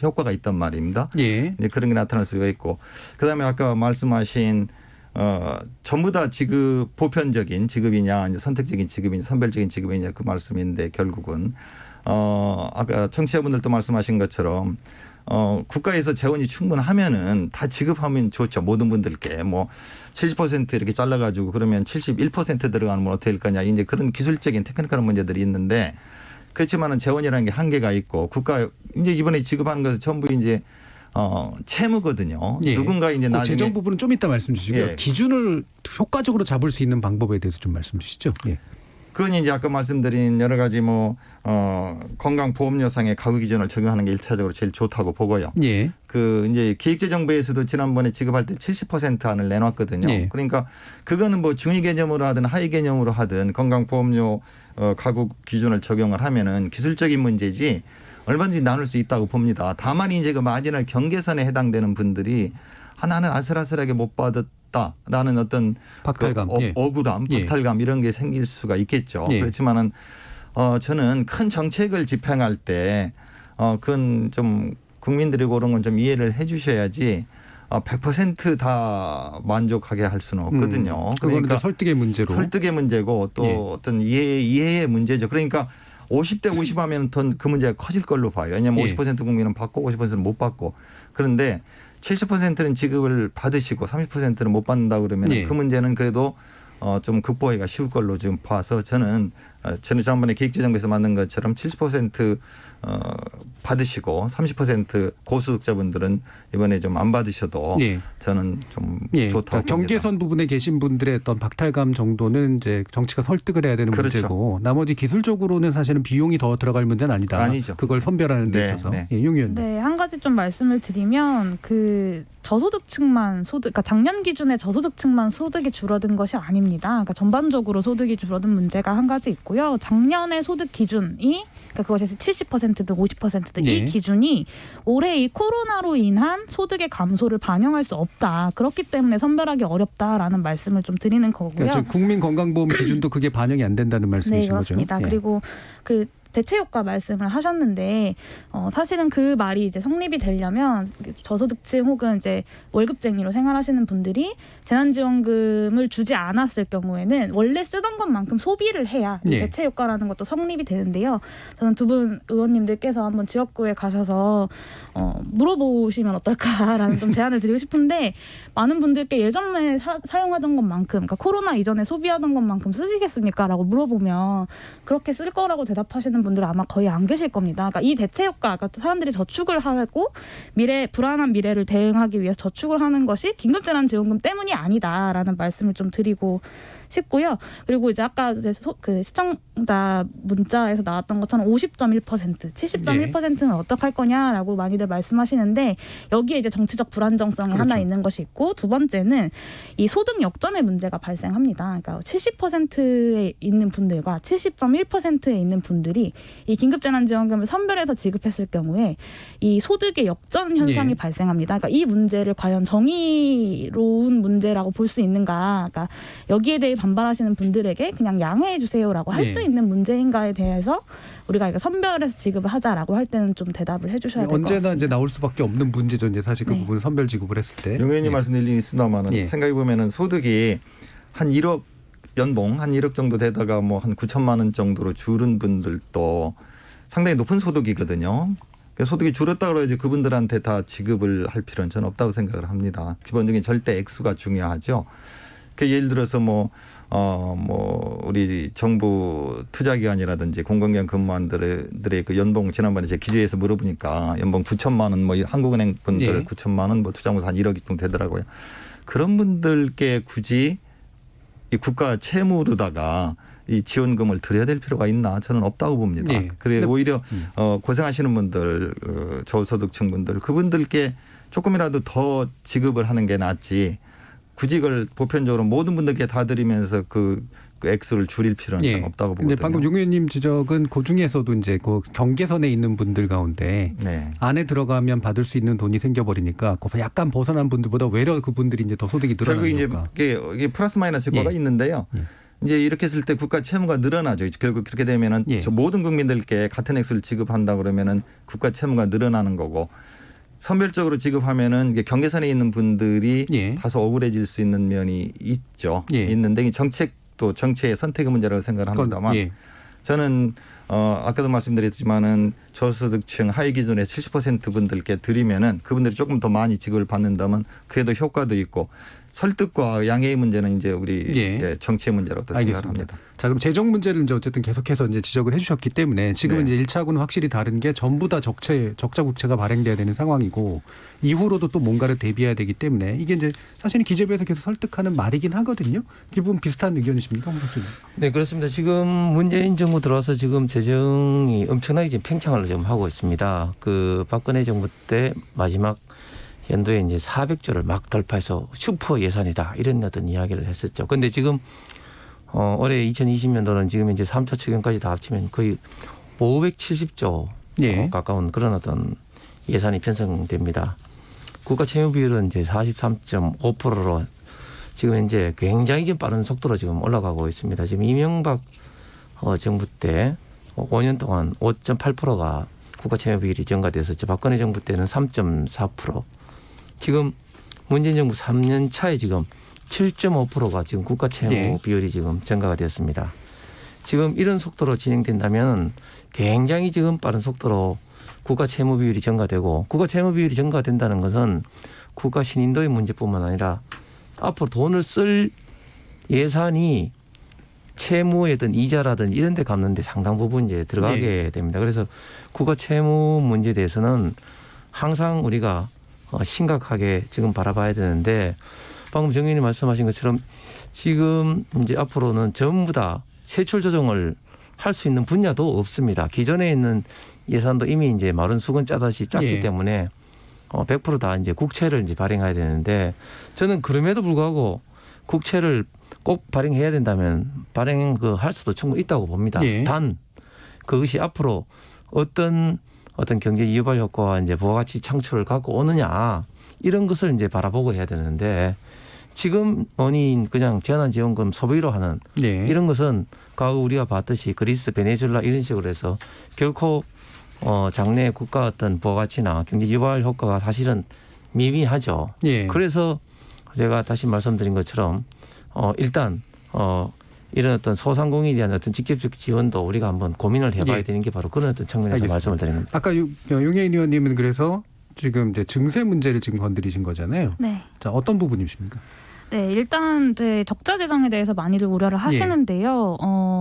효과가 있단 말입니다. 예. 이제 그런 게 나타날 수가 있고 그다음에 아까 말씀하신 전부 다 지급 보편적인 지급이냐 이제 선택적인 지급이냐 선별적인 지급이냐 그 말씀인데 결국은 아까 청취자분들도 말씀하신 것처럼 국가에서 재원이 충분하면은 다 지급하면 좋죠. 모든 분들께 뭐 70% 이렇게 잘라가지고 그러면 71% 들어가는 건 어떻게 할 거냐 이제 그런 기술적인 테크니컬한 문제들이 있는데 그렇지만은 재원이라는 게 한계가 있고 국가 이제 이번에 지급한 것은 전부 이제 채무거든요. 예. 누군가 이제 그 나중에 재정 부분은 좀 이따 말씀 주시고요. 예. 기준을 효과적으로 잡을 수 있는 방법에 대해서 좀 말씀 주시죠. 예. 그건 이제 아까 말씀드린 여러 가지 뭐 건강보험료상의 가구 기준을 적용하는 게 1차적으로 제일 좋다고 보고요. 예. 그 이제 기획재정부에서도 지난번에 지급할 때 70% 안을 내놨거든요. 예. 그러니까 그거는 뭐 중위 개념으로 하든 하위 개념으로 하든 건강보험료 가구 기준을 적용을 하면은 기술적인 문제지 얼마든지 나눌 수 있다고 봅니다. 다만 이제 그 마지널 경계선에 해당되는 분들이 나는 아슬아슬하게 못 받았다라는 어떤 박탈감, 그 예. 억울함, 예. 박탈감 이런 게 생길 수가 있겠죠. 예. 그렇지만은 저는 큰 정책을 집행할 때 그건 좀 국민들이 그런 건 좀 이해를 해 주셔야지 100% 만족하게 할 수는 없거든요. 그러니까 설득의 문제로. 설득의 문제고 또 예. 어떤 이해의 문제죠. 그러니까 50대 50 하면 더 그 문제가 커질 걸로 봐요. 왜냐하면 예. 50% 국민은 받고 50%는 못 받고. 그런데 70%는 지급을 받으시고 30%는 못 받는다 그러면 예. 그 문제는 그래도 좀 극복하기가 쉬울 걸로 지금 봐서 저는 지난번에 기획재정부에서 만든 것처럼 70% 받으시고 30% 고소득자분들은 이번에 좀 안 받으셔도 예. 저는 좀 예. 좋다고 그러니까 경계선 부분에 계신 분들의 어떤 박탈감 정도는 이제 정치가 설득을 해야 되는 그렇죠. 문제고 나머지 기술적으로는 사실은 비용이 더 들어갈 문제는 아니다. 아니죠. 그걸 선별하는 데 네, 있어서. 네. 예, 용 의원님. 네, 한 가지 좀 말씀을 드리면 그 저소득층만 그러니까 작년 기준에 저소득층만 소득이 줄어든 것이 아닙니다. 그러니까 전반적으로 소득이 줄어든 문제가 한 가지 있고요. 작년의 소득 기준이 그러니까 그것이 70%든 50%든 네. 이 기준이 올해 이 코로나로 인한 소득의 감소를 반영할 수 없다. 그렇기 때문에 선별하기 어렵다라는 말씀을 좀 드리는 거고요. 그러니까 저 국민건강보험 기준도 그게 반영이 안 된다는 말씀이신 네, 거죠. 그렇습니다. 예. 그리고 그 대체 효과 말씀을 하셨는데 사실은 그 말이 이제 성립이 되려면 저소득층 혹은 이제 월급쟁이로 생활하시는 분들이 재난지원금을 주지 않았을 경우에는 원래 쓰던 것만큼 소비를 해야 이 예. 대체 효과라는 것도 성립이 되는데요. 저는 두 분 의원님들께서 한번 지역구에 가셔서 물어보시면 어떨까라는 좀 제안을 드리고 싶은데 많은 분들께 예전에 사용하던 것만큼 그러니까 코로나 이전에 소비하던 것만큼 쓰시겠습니까?라고 물어보면 그렇게 쓸 거라고 대답하시는 분들은 아마 거의 안 계실 겁니다. 그러니까 이 대체 효과, 그러니까 사람들이 저축을 하고 불안한 미래를 대응하기 위해서 저축을 하는 것이 긴급재난지원금 때문이 아니다라는 말씀을 좀 드리고 싶고요. 그리고 이제 아까 이제 그 시청자 문자에서 나왔던 것처럼 50.1%, 70.1%는 어떻게 할 거냐라고 많이들 말씀하시는데 여기에 이제 정치적 불안정성이 그렇죠. 하나 있는 것이 있고 두 번째는 이 소득 역전의 문제가 발생합니다. 그러니까 70%에 있는 분들과 70.1%에 있는 분들이 이 긴급재난지원금을 선별해서 지급했을 경우에 이 소득의 역전 현상이 예. 발생합니다. 그러니까 이 문제를 과연 정의로운 문제라고 볼 수 있는가? 그러니까 여기에 대해 반발하시는 분들에게 그냥 양해해 주세요라고 할 수 예. 있는 문제인가에 대해서 우리가 이거 선별해서 지급을 하자라고 할 때는 좀 대답을 해주셔야 될 것 같습니다. 언제나 이제 나올 수밖에 없는 문제죠. 이제 사실 그 네. 부분을 선별 지급을 했을 때. 용 의원님 예. 말씀 일리 있습니다만은 예. 생각해 보면은 소득이 한 1억 연봉 한 1억 정도 되다가 뭐 한 9천만 원 정도로 줄은 분들도 상당히 높은 소득이거든요. 그래서 소득이 줄었다 그러지 그분들한테 다 지급을 할 필요는 저는 없다고 생각을 합니다. 기본적인 절대 액수가 중요하죠. 그 예를 들어서 뭐 우리 정부 투자기관이라든지 공공기관 근무원들의 그 연봉 지난번에 제 기조에서 물어보니까 연봉 9천만 원 뭐 한국은행 분들 예. 9천만 원 뭐 투자공사 한 1억 정도 되더라고요. 그런 분들께 굳이 이 국가 채무로다가 이 지원금을 드려야 될 필요가 있나 저는 없다고 봅니다. 예. 그래 근데- 오히려 고생하시는 분들 저소득층 분들 그분들께 조금이라도 더 지급을 하는 게 낫지 굳이 그걸 보편적으로 모든 분들께 다 드리면서 그 액수를 줄일 필요는 저는 없다고 근데 보거든요. 방금 용 의원님 지적은 그 중에서도 이제 그 경계선에 있는 분들 가운데 네. 안에 들어가면 받을 수 있는 돈이 생겨버리니까 그 약간 벗어난 분들보다 외려 그분들이 이제 더 소득이 결국 이제 늘어나니까. 이게 플러스 마이너스 효과가 예. 있는데요. 예. 이제 이렇게 했을 때 국가 채무가 늘어나죠. 결국 그렇게 되면은 예. 저 모든 국민들께 같은 액수를 지급한다 그러면은 국가 채무가 늘어나는 거고 선별적으로 지급하면은 이게 경계선에 있는 분들이 예. 다소 억울해질 수 있는 면이 있죠. 예. 있는데 이 정책도 정치의 선택의 문제라고 생각을 합니다만 예. 저는 아까도 말씀드렸지만은 저소득층 하위 기준의 70% 분들께 드리면은 그분들이 조금 더 많이 지급을 받는다면 그래도 효과도 있고 설득과 양해의 문제는 이제 우리 예. 정치의 문제라고 생각을 알겠습니다. 합니다. 자, 그럼 재정 문제를 이제 어쨌든 계속해서 이제 지적을 해주셨기 때문에 지금은 네. 이제 1차하고는 확실히 다른 게 전부 다 적자 국채가 발행돼야 되는 상황이고 이후로도 또 뭔가를 대비해야 되기 때문에 이게 이제 사실은 기재부에서 계속 설득하는 말이긴 하거든요. 기분 비슷한 의견이십니까, 홍 박사님? 네, 그렇습니다. 지금 문재인 정부 들어와서 지금 재정이 엄청나게 지금 팽창을 좀 하고 있습니다. 그 박근혜 정부 때 마지막 연도에 이제 400조를 막 돌파해서 슈퍼 예산이다 이런 어떤 이야기를 했었죠. 그런데 지금 올해 2020년도는 지금 이제 3차 추경까지 다 합치면 거의 570조 예. 가까운 그런 어떤 예산이 편성됩니다. 국가 채무 비율은 이제 43.5%로 지금 이제 굉장히 좀 빠른 속도로 지금 올라가고 있습니다. 지금 이명박 정부 때 5년 동안 5.8%가 국가 채무 비율이 증가됐었죠. 박근혜 정부 때는 3.4%. 지금 문재인 정부 3년 차에 지금 7.5%가 지금 국가 채무 네. 비율이 지금 증가가 됐습니다. 지금 이런 속도로 진행된다면 굉장히 지금 빠른 속도로 국가 채무 비율이 증가되고 국가 채무 비율이 증가된다는 것은 국가 신인도의 문제뿐만 아니라 앞으로 돈을 쓸 예산이 채무에든 이자라든 이런 데 갚는데 상당 부분 이제 들어가게 됩니다. 그래서 국가 채무 문제에 대해서는 항상 우리가 심각하게 지금 바라봐야 되는데 방금 정 의원님 말씀하신 것처럼 지금 이제 앞으로는 전부 다 세출 조정을 할 수 있는 분야도 없습니다. 기존에 있는 예산도 이미 이제 마른 수건 짜듯이 짰기 예. 때문에 100% 다 이제 국채를 이제 발행해야 되는데 저는 그럼에도 불구하고 국채를 꼭 발행해야 된다면 발행 할 수도 충분히 있다고 봅니다. 예. 단 그것이 앞으로 어떤 경제 유발 효과와 이제 부가가치 창출을 갖고 오느냐 이런 것을 이제 바라보고 해야 되는데 지금 그냥 재난지원금 소비로 하는 네. 이런 것은 과거 우리가 봤듯이 그리스, 베네수엘라 이런 식으로 해서 결코 장래 국가 어떤 부가가치나 경제 유발 효과가 사실은 미미하죠. 예. 그래서 제가 다시 말씀드린 것처럼 일단 이런 어떤 소상공인에 대한 어떤 직접적 지원도 우리가 한번 고민을 해봐야 예. 되는 게 바로 그런 어떤 측면에서 알겠습니다. 말씀을 드린 겁니다. 아까 용혜인 의원님은 그래서 지금 이제 증세 문제를 지금 건드리신 거잖아요. 네. 자, 어떤 부분이십니까? 네, 일단 이제 적자 재정에 대해서 많이들 우려를 하시는데요.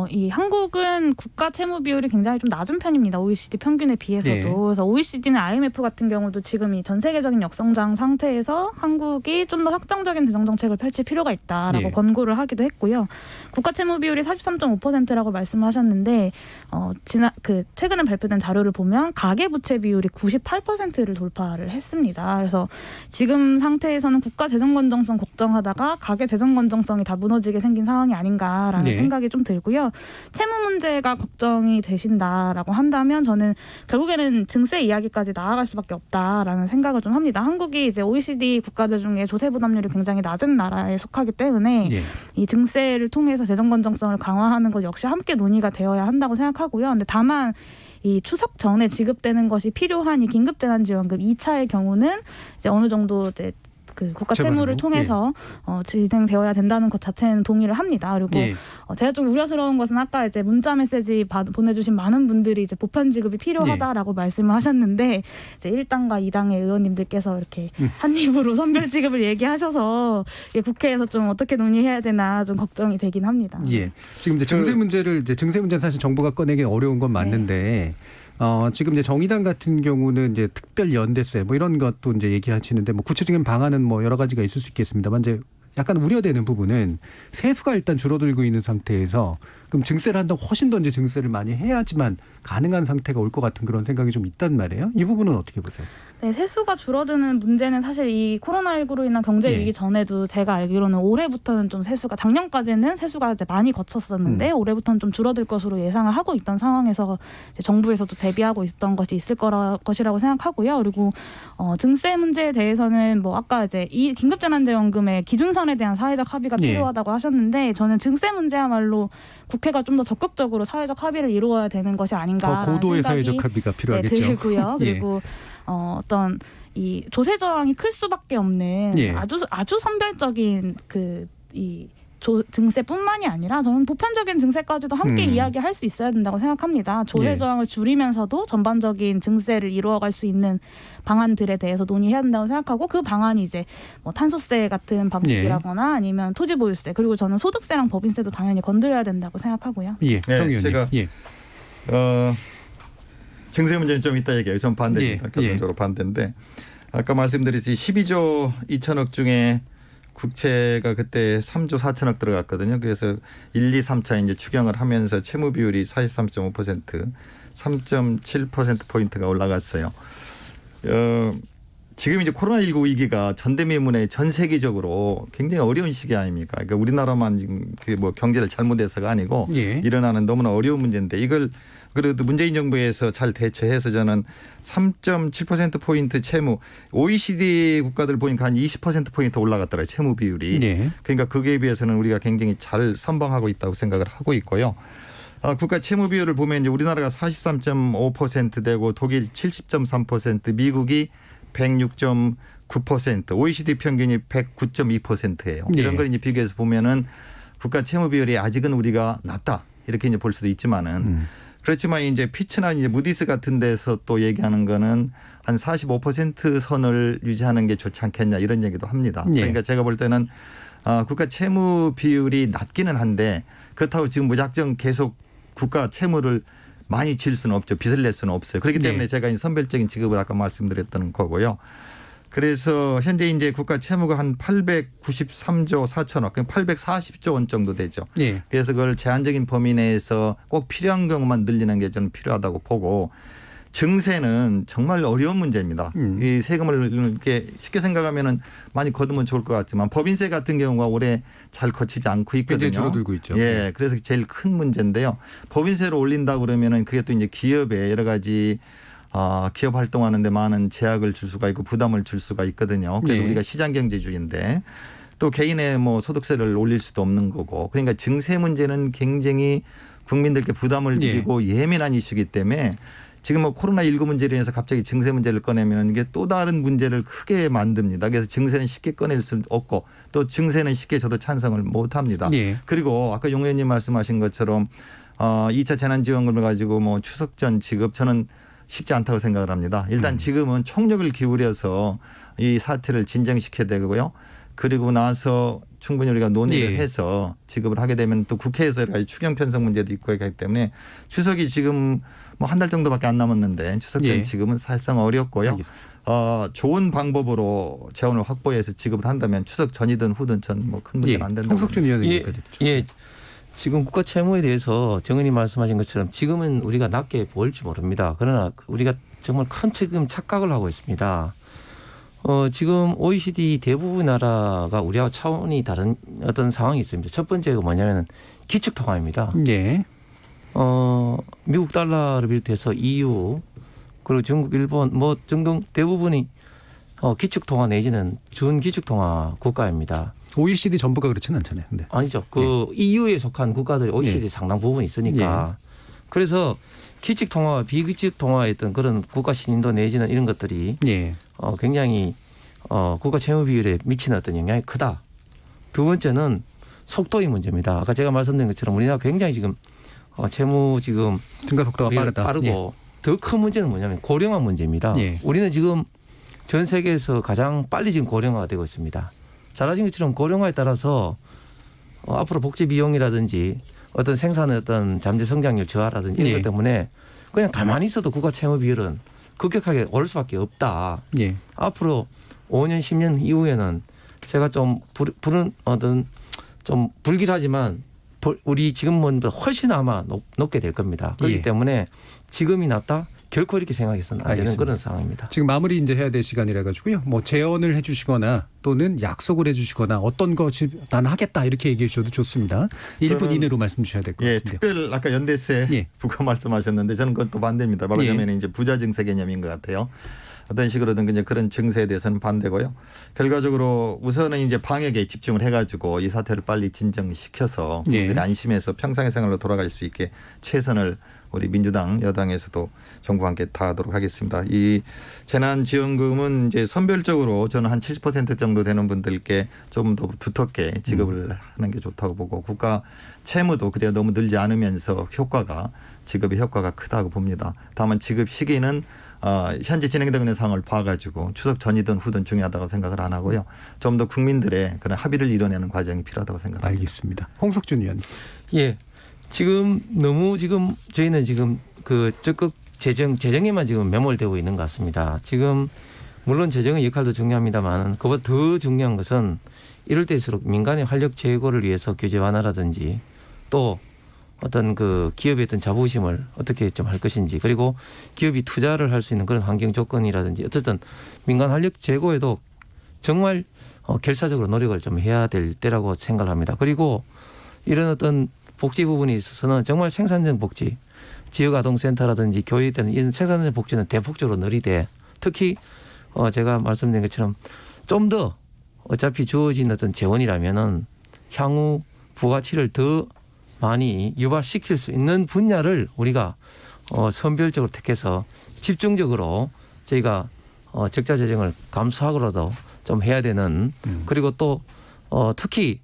이 한국은 국가 채무 비율이 굉장히 좀 낮은 편입니다. OECD 평균에 비해서도. 네. 그래서 OECD나 IMF 같은 경우도 지금 이 전 세계적인 역성장 상태에서 한국이 좀 더 확장적인 재정 정책을 펼칠 필요가 있다라고 네. 권고를 하기도 했고요. 국가 채무 비율이 43.5%라고 말씀하셨는데 최근에 발표된 자료를 보면 가계 부채 비율이 98%를 돌파를 했습니다. 그래서 지금 상태에서는 국가 재정 건전성 걱정하다가 정부가 가계 재정 건정성이 다 무너지게 생긴 상황이 아닌가라는 네. 생각이 좀 들고요. 채무 문제가 걱정이 되신다라고 한다면 저는 결국에는 증세 이야기까지 나아갈 수밖에 없다라는 생각을 좀 합니다. 한국이 이제 OECD 국가들 중에 조세 부담률이 굉장히 낮은 나라에 속하기 때문에 예. 이 증세를 통해서 재정 건정성을 강화하는 것 역시 함께 논의가 되어야 한다고 생각하고요. 근데 다만 이 추석 전에 지급되는 것이 필요한 이 긴급재난지원금 2차의 경우는 이제 어느 정도 이제 그 국가 채무를 재반으로? 통해서 진행되어야 된다는 것 자체는 동의를 합니다. 그리고 예. 제가 좀 우려스러운 것은 아까 이제 문자 메시지 보내주신 많은 분들이 이제 보편 지급이 필요하다라고 말씀을 하셨는데 이제 1당과 2당의 의원님들께서 이렇게 한 입으로 선별 지급을 얘기하셔서 이게 국회에서 좀 어떻게 논의해야 되나 좀 걱정이 되긴 합니다. 예. 지금 이제 증세 문제는 사실 정부가 꺼내기 어려운 건 맞는데 지금 이제 정의당 같은 경우는 이제 특별 연대세 뭐 이런 것도 이제 얘기하시는데 뭐 구체적인 방안은 뭐 여러 가지가 있을 수 있겠습니다만 이제 약간 우려되는 부분은 세수가 일단 줄어들고 있는 상태에서 그럼 증세를 한다고 훨씬 더 이제 증세를 많이 해야지만 가능한 상태가 올 것 같은 그런 생각이 좀 있단 말이에요. 이 부분은 어떻게 보세요? 네, 세수가 줄어드는 문제는 사실 이 코로나19로 인한 경제 위기 전에도 제가 알기로는 올해부터는 좀 세수가 작년까지는 세수가 이제 많이 거쳤었는데 올해부터는 좀 줄어들 것으로 예상을 하고 있던 상황에서 이제 정부에서도 대비하고 있던 것이 있을 것이라고 생각하고요. 그리고 증세 문제에 대해서는 뭐 아까 이제 이 긴급재난지원금의 기준선에 대한 사회적 합의가 필요하다고 하셨는데 저는 증세 문제야말로 국회가 좀 더 적극적으로 사회적 합의를 이루어야 되는 것이 아닌가 더 고도의 사회적 합의가 필요하겠죠. 네, 들고요. 그리고 어떤 이 조세 저항이 클 수밖에 없는 아주 선별적인 증세뿐만이 아니라 저는 보편적인 증세까지도 함께 이야기할 수 있어야 된다고 생각합니다. 조세 저항을 줄이면서도 전반적인 증세를 이루어갈 수 있는 방안들에 대해서 논의해야 된다고 생각하고 그 방안이 이제 뭐 탄소세 같은 방식이라거나 아니면 토지보유세 그리고 저는 소득세랑 법인세도 당연히 건드려야 된다고 생각하고요. 예, 정 의원님. 제가 증세 문제는 좀 이따 얘기해요. 전 반대입니다. 결론적으로 반대인데 아까 말씀드렸듯이 12조 2천억 중에 국채가 그때 3조 4천억 들어갔거든요. 그래서 1, 2, 3차 이제 추경을 하면서 채무 비율이 43.5%, 3.7%포인트가 올라갔어요. 지금 이제 코로나19 위기가 전대미문에 전 세계적으로 굉장히 어려운 시기 아닙니까? 그러니까 우리나라만 지금 그 뭐 경제를 잘못해서가 아니고 일어나는 너무나 어려운 문제인데 이걸 그래도 문재인 정부에서 잘 대처해서 저는 3.7%포인트 채무 OECD 국가들 보니까 한 20%포인트 올라갔더라고요. 채무 비율이. 그러니까 그에 비해서는 우리가 굉장히 잘 선방하고 있다고 생각을 하고 있고요. 국가 채무 비율을 보면 이제 우리나라가 43.5% 되고 독일 70.3%, 미국이 106.9%, OECD 평균이 109.2%예요. 이런 걸 이제 비교해서 보면은 국가 채무 비율이 아직은 우리가 낮다 이렇게 이제 볼 수도 있지만은 그렇지만 이제 피츠나 이제 무디스 같은 데서 또 얘기하는 거는 한 45% 선을 유지하는 게 좋지 않겠냐 이런 얘기도 합니다. 그러니까 제가 볼 때는 국가 채무 비율이 낮기는 한데 그렇다고 지금 무작정 계속 국가 채무를 많이 질 수는 없죠. 빚을 낼 수는 없어요. 그렇기 때문에 제가 이 선별적인 지급을 아까 말씀드렸던 거고요. 그래서 현재 이제 국가 채무가 한 893조 4천억, 840조 원 정도 되죠. 그래서 그걸 제한적인 범위 내에서 꼭 필요한 경우만 늘리는 게 저는 필요하다고 보고 증세는 정말 어려운 문제입니다. 이 세금을 이렇게 쉽게 생각하면은 많이 거두면 좋을 것 같지만 법인세 같은 경우가 올해 잘 거치지 않고 있거든요. 굉장히 줄어들고 있죠. 예, 그래서 제일 큰 문제인데요. 법인세를 올린다 그러면은 그게 또 이제 기업에 여러 가지 기업 활동하는데 많은 제약을 줄 수가 있고 부담을 줄 수가 있거든요. 그래서 우리가 시장경제주의인데 또 개인의 뭐 소득세를 올릴 수도 없는 거고 그러니까 증세 문제는 굉장히 국민들께 부담을 드리고 예민한 이슈이기 때문에 지금 뭐 코로나19 문제로 인해서 갑자기 증세 문제를 꺼내면 이게 또 다른 문제를 크게 만듭니다. 그래서 증세는 쉽게 꺼낼 수 없고 또 증세는 쉽게 저도 찬성을 못 합니다. 그리고 아까 용 의원님 말씀하신 것처럼 2차 재난지원금을 가지고 뭐 추석 전 지급 저는 쉽지 않다고 생각을 합니다. 일단 지금은 총력을 기울여서 이 사태를 진정시켜야 되고요. 그리고 나서 충분히 우리가 논의를 해서 지급을 하게 되면 또 국회에서 여러 가지 추경 편성 문제도 있고 하기 때문에 추석이 지금 뭐 한 달 정도밖에 안 남았는데 추석 전 지급은 사실상 어렵고요. 좋은 방법으로 재원을 확보해서 지급을 한다면 추석 전이든 후든 전 뭐 큰 문제는 안 된다고. 홍석준 의원님까지. 지금 국가 채무에 대해서 정 의원님 말씀하신 것처럼 지금은 우리가 낮게 보일지 모릅니다. 그러나 우리가 정말 큰 지금 착각을 하고 있습니다. 지금 OECD 대부분 나라가 우리하고 차원이 다른 어떤 상황이 있습니다. 첫 번째가 뭐냐면은 기축통화입니다. 예. 미국 달러를 비롯해서 EU 그리고 중국, 일본 뭐 등등 대부분이 기축통화 내지는 준기축통화 국가입니다. OECD 전부가 그렇지는 않잖아요. 근데. 아니죠. 그 EU에 속한 국가들이 OECD 상당 부분 있으니까. 그래서 기축통화와 비기축통화의 어떤 그런 국가 신인도 내지는 이런 것들이 예. 굉장히 국가 채무 비율에 미치는 어떤 영향이 크다. 두 번째는 속도의 문제입니다. 아까 제가 말씀드린 것처럼 우리나라 굉장히 지금 채무 지금 증가 속도가 빠르다. 예. 더 큰 문제는 뭐냐면 고령화 문제입니다. 예. 우리는 지금 전 세계에서 가장 빨리 지금 고령화가 되고 있습니다. 잘 아신 것처럼 고령화에 따라서 앞으로 복지 비용이라든지 어떤 생산의 어떤 잠재 성장률 저하라든지 이런 예. 것 때문에 그냥 가만히 있어도 국가 채무 비율은 급격하게 오를 수밖에 없다. 예. 앞으로 5년 10년 이후에는 제가 좀 부른 어떤 좀 불길하지만 우리 지금보다 훨씬 아마 높게 될 겁니다. 그렇기 예. 때문에 지금이 낫다? 결코 이렇게 생각해서는 안 되는 알겠습니다. 그런 상황입니다. 지금 마무리 이제 해야 될 시간이라 가지고요. 뭐 제언을 해주시거나 또는 약속을 해주시거나 어떤 것이 난 하겠다 이렇게 얘기해 주셔도 좋습니다. 1분 이내로 말씀 주셔야 될 것 예, 같은데요. 특별 아까 연대세 예. 부과 말씀하셨는데 저는 그건 또 반대입니다. 말하자면 이제 부자 증세 개념인 것 같아요. 어떤 식으로든 이제 그런 증세에 대해서는 반대고요. 결과적으로 우선은 이제 방역에 집중을 해가지고 이 사태를 빨리 진정시켜서 국민들이 예. 안심해서 평상의 생활로 돌아갈 수 있게 최선을 우리 민주당 여당에서도 정부와 함께 다하도록 하겠습니다. 이 재난지원금은 이제 선별적으로 저는 한 70% 정도 되는 분들께 좀 더 두텁게 지급을 하는 게 좋다고 보고 국가 채무도 그래야 너무 늘지 않으면서 지급의 효과가 크다고 봅니다. 다만 지급 시기는 현재 진행되고 있는 상황을 봐가지고 추석 전이든 후든 중요하다고 생각을 안 하고요. 좀 더 국민들의 그런 합의를 이뤄내는 과정이 필요하다고 생각합니다. 알겠습니다. 홍석준 의원님. 예. 지금 너무 지금 저희는 지금 그 적극 재정에만 지금 매몰되고 있는 것 같습니다. 지금 물론 재정의 역할도 중요합니다만 그보다 더 중요한 것은 이럴 때일수록 민간의 활력 제고를 위해서 규제 완화라든지 또 어떤 그 기업의 어떤 자부심을 어떻게 좀 할 것인지 그리고 기업이 투자를 할 수 있는 그런 환경 조건이라든지 어쨌든 민간 활력 제고에도 정말 결사적으로 노력을 좀 해야 될 때라고 생각을 합니다. 그리고 이런 어떤 복지 부분에 있어서는 정말 생산적 복지, 지역아동센터라든지 교육에 대한 이런 생산적 복지는 대폭적으로 늘리되 특히 제가 말씀드린 것처럼 좀 더 어차피 주어진 어떤 재원이라면은 향후 부가치를 더 많이 유발시킬 수 있는 분야를 우리가 선별적으로 택해서 집중적으로 저희가 적자 재정을 감수하고라도 좀 해야 되는 그리고 또 특히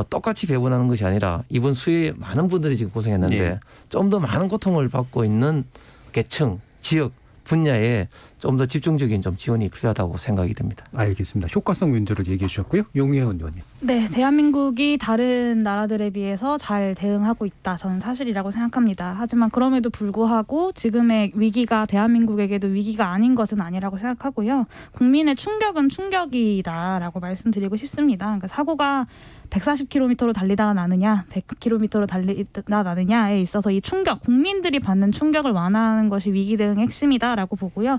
똑같이 배분하는 것이 아니라 이번 수해에 많은 분들이 지금 고생했는데 예. 좀 더 많은 고통을 받고 있는 계층, 지역 분야에 좀 더 집중적인 좀 지원이 필요하다고 생각이 됩니다. 알겠습니다. 효과성 문제를 얘기해 주셨고요. 용혜원 의원님. 네, 대한민국이 다른 나라들에 비해서 잘 대응하고 있다. 저는 사실이라고 생각합니다. 하지만 그럼에도 불구하고 지금의 위기가 대한민국에게도 위기가 아닌 것은 아니라고 생각하고요. 국민의 충격은 충격이다라고 말씀드리고 싶습니다. 그러니까 사고가 140km로 달리다가 나느냐, 100km로 달리다 나느냐에 있어서 이 충격, 국민들이 받는 충격을 완화하는 것이 위기 대응의 핵심이다라고 보고요.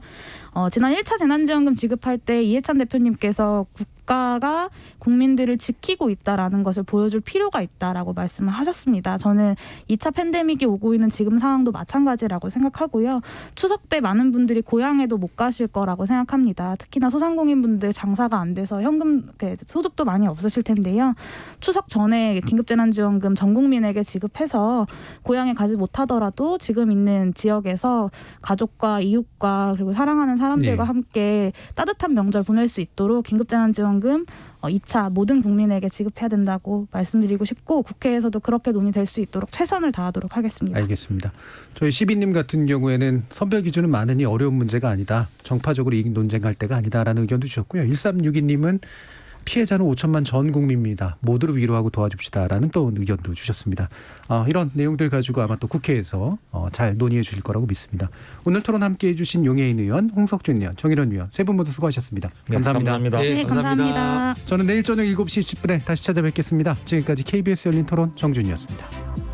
지난 1차 재난지원금 지급할 때 이해찬 대표님께서 국가가 국민들을 지키고 있다라는 것을 보여줄 필요가 있다라고 말씀을 하셨습니다. 저는 2차 팬데믹이 오고 있는 지금 상황도 마찬가지라고 생각하고요. 추석 때 많은 분들이 고향에도 못 가실 거라고 생각합니다. 특히나 소상공인분들 장사가 안 돼서 현금 소득도 많이 없으실 텐데요. 추석 전에 긴급재난지원금 전 국민에게 지급해서 고향에 가지 못하더라도 지금 있는 지역에서 가족과 이웃과 그리고 사랑하는 사람들과 네. 함께 따뜻한 명절 보낼 수 있도록 긴급재난지원금 2차 모든 국민에게 지급해야 된다고 말씀드리고 싶고 국회에서도 그렇게 논의될 수 있도록 최선을 다하도록 하겠습니다. 알겠습니다. 저희 시비님 같은 경우에는 선별 기준은 많으니 어려운 문제가 아니다. 정파적으로 이익 논쟁할 때가 아니다라는 의견도 주셨고요. 1362님은 피해자는 5천만 전 국민입니다. 모두를 위로하고 도와줍시다라는 또 의견도 주셨습니다. 이런 내용들 가지고 아마 또 국회에서 잘 논의해 주실 거라고 믿습니다. 오늘 토론 함께해 주신 용혜인 의원, 홍석준 의원, 정일원 의원 세 분 모두 수고하셨습니다. 네, 감사합니다. 감사합니다. 네, 감사합니다. 저는 내일 저녁 7시 10분에 다시 찾아뵙겠습니다. 지금까지 KBS 열린 토론 정준이었습니다.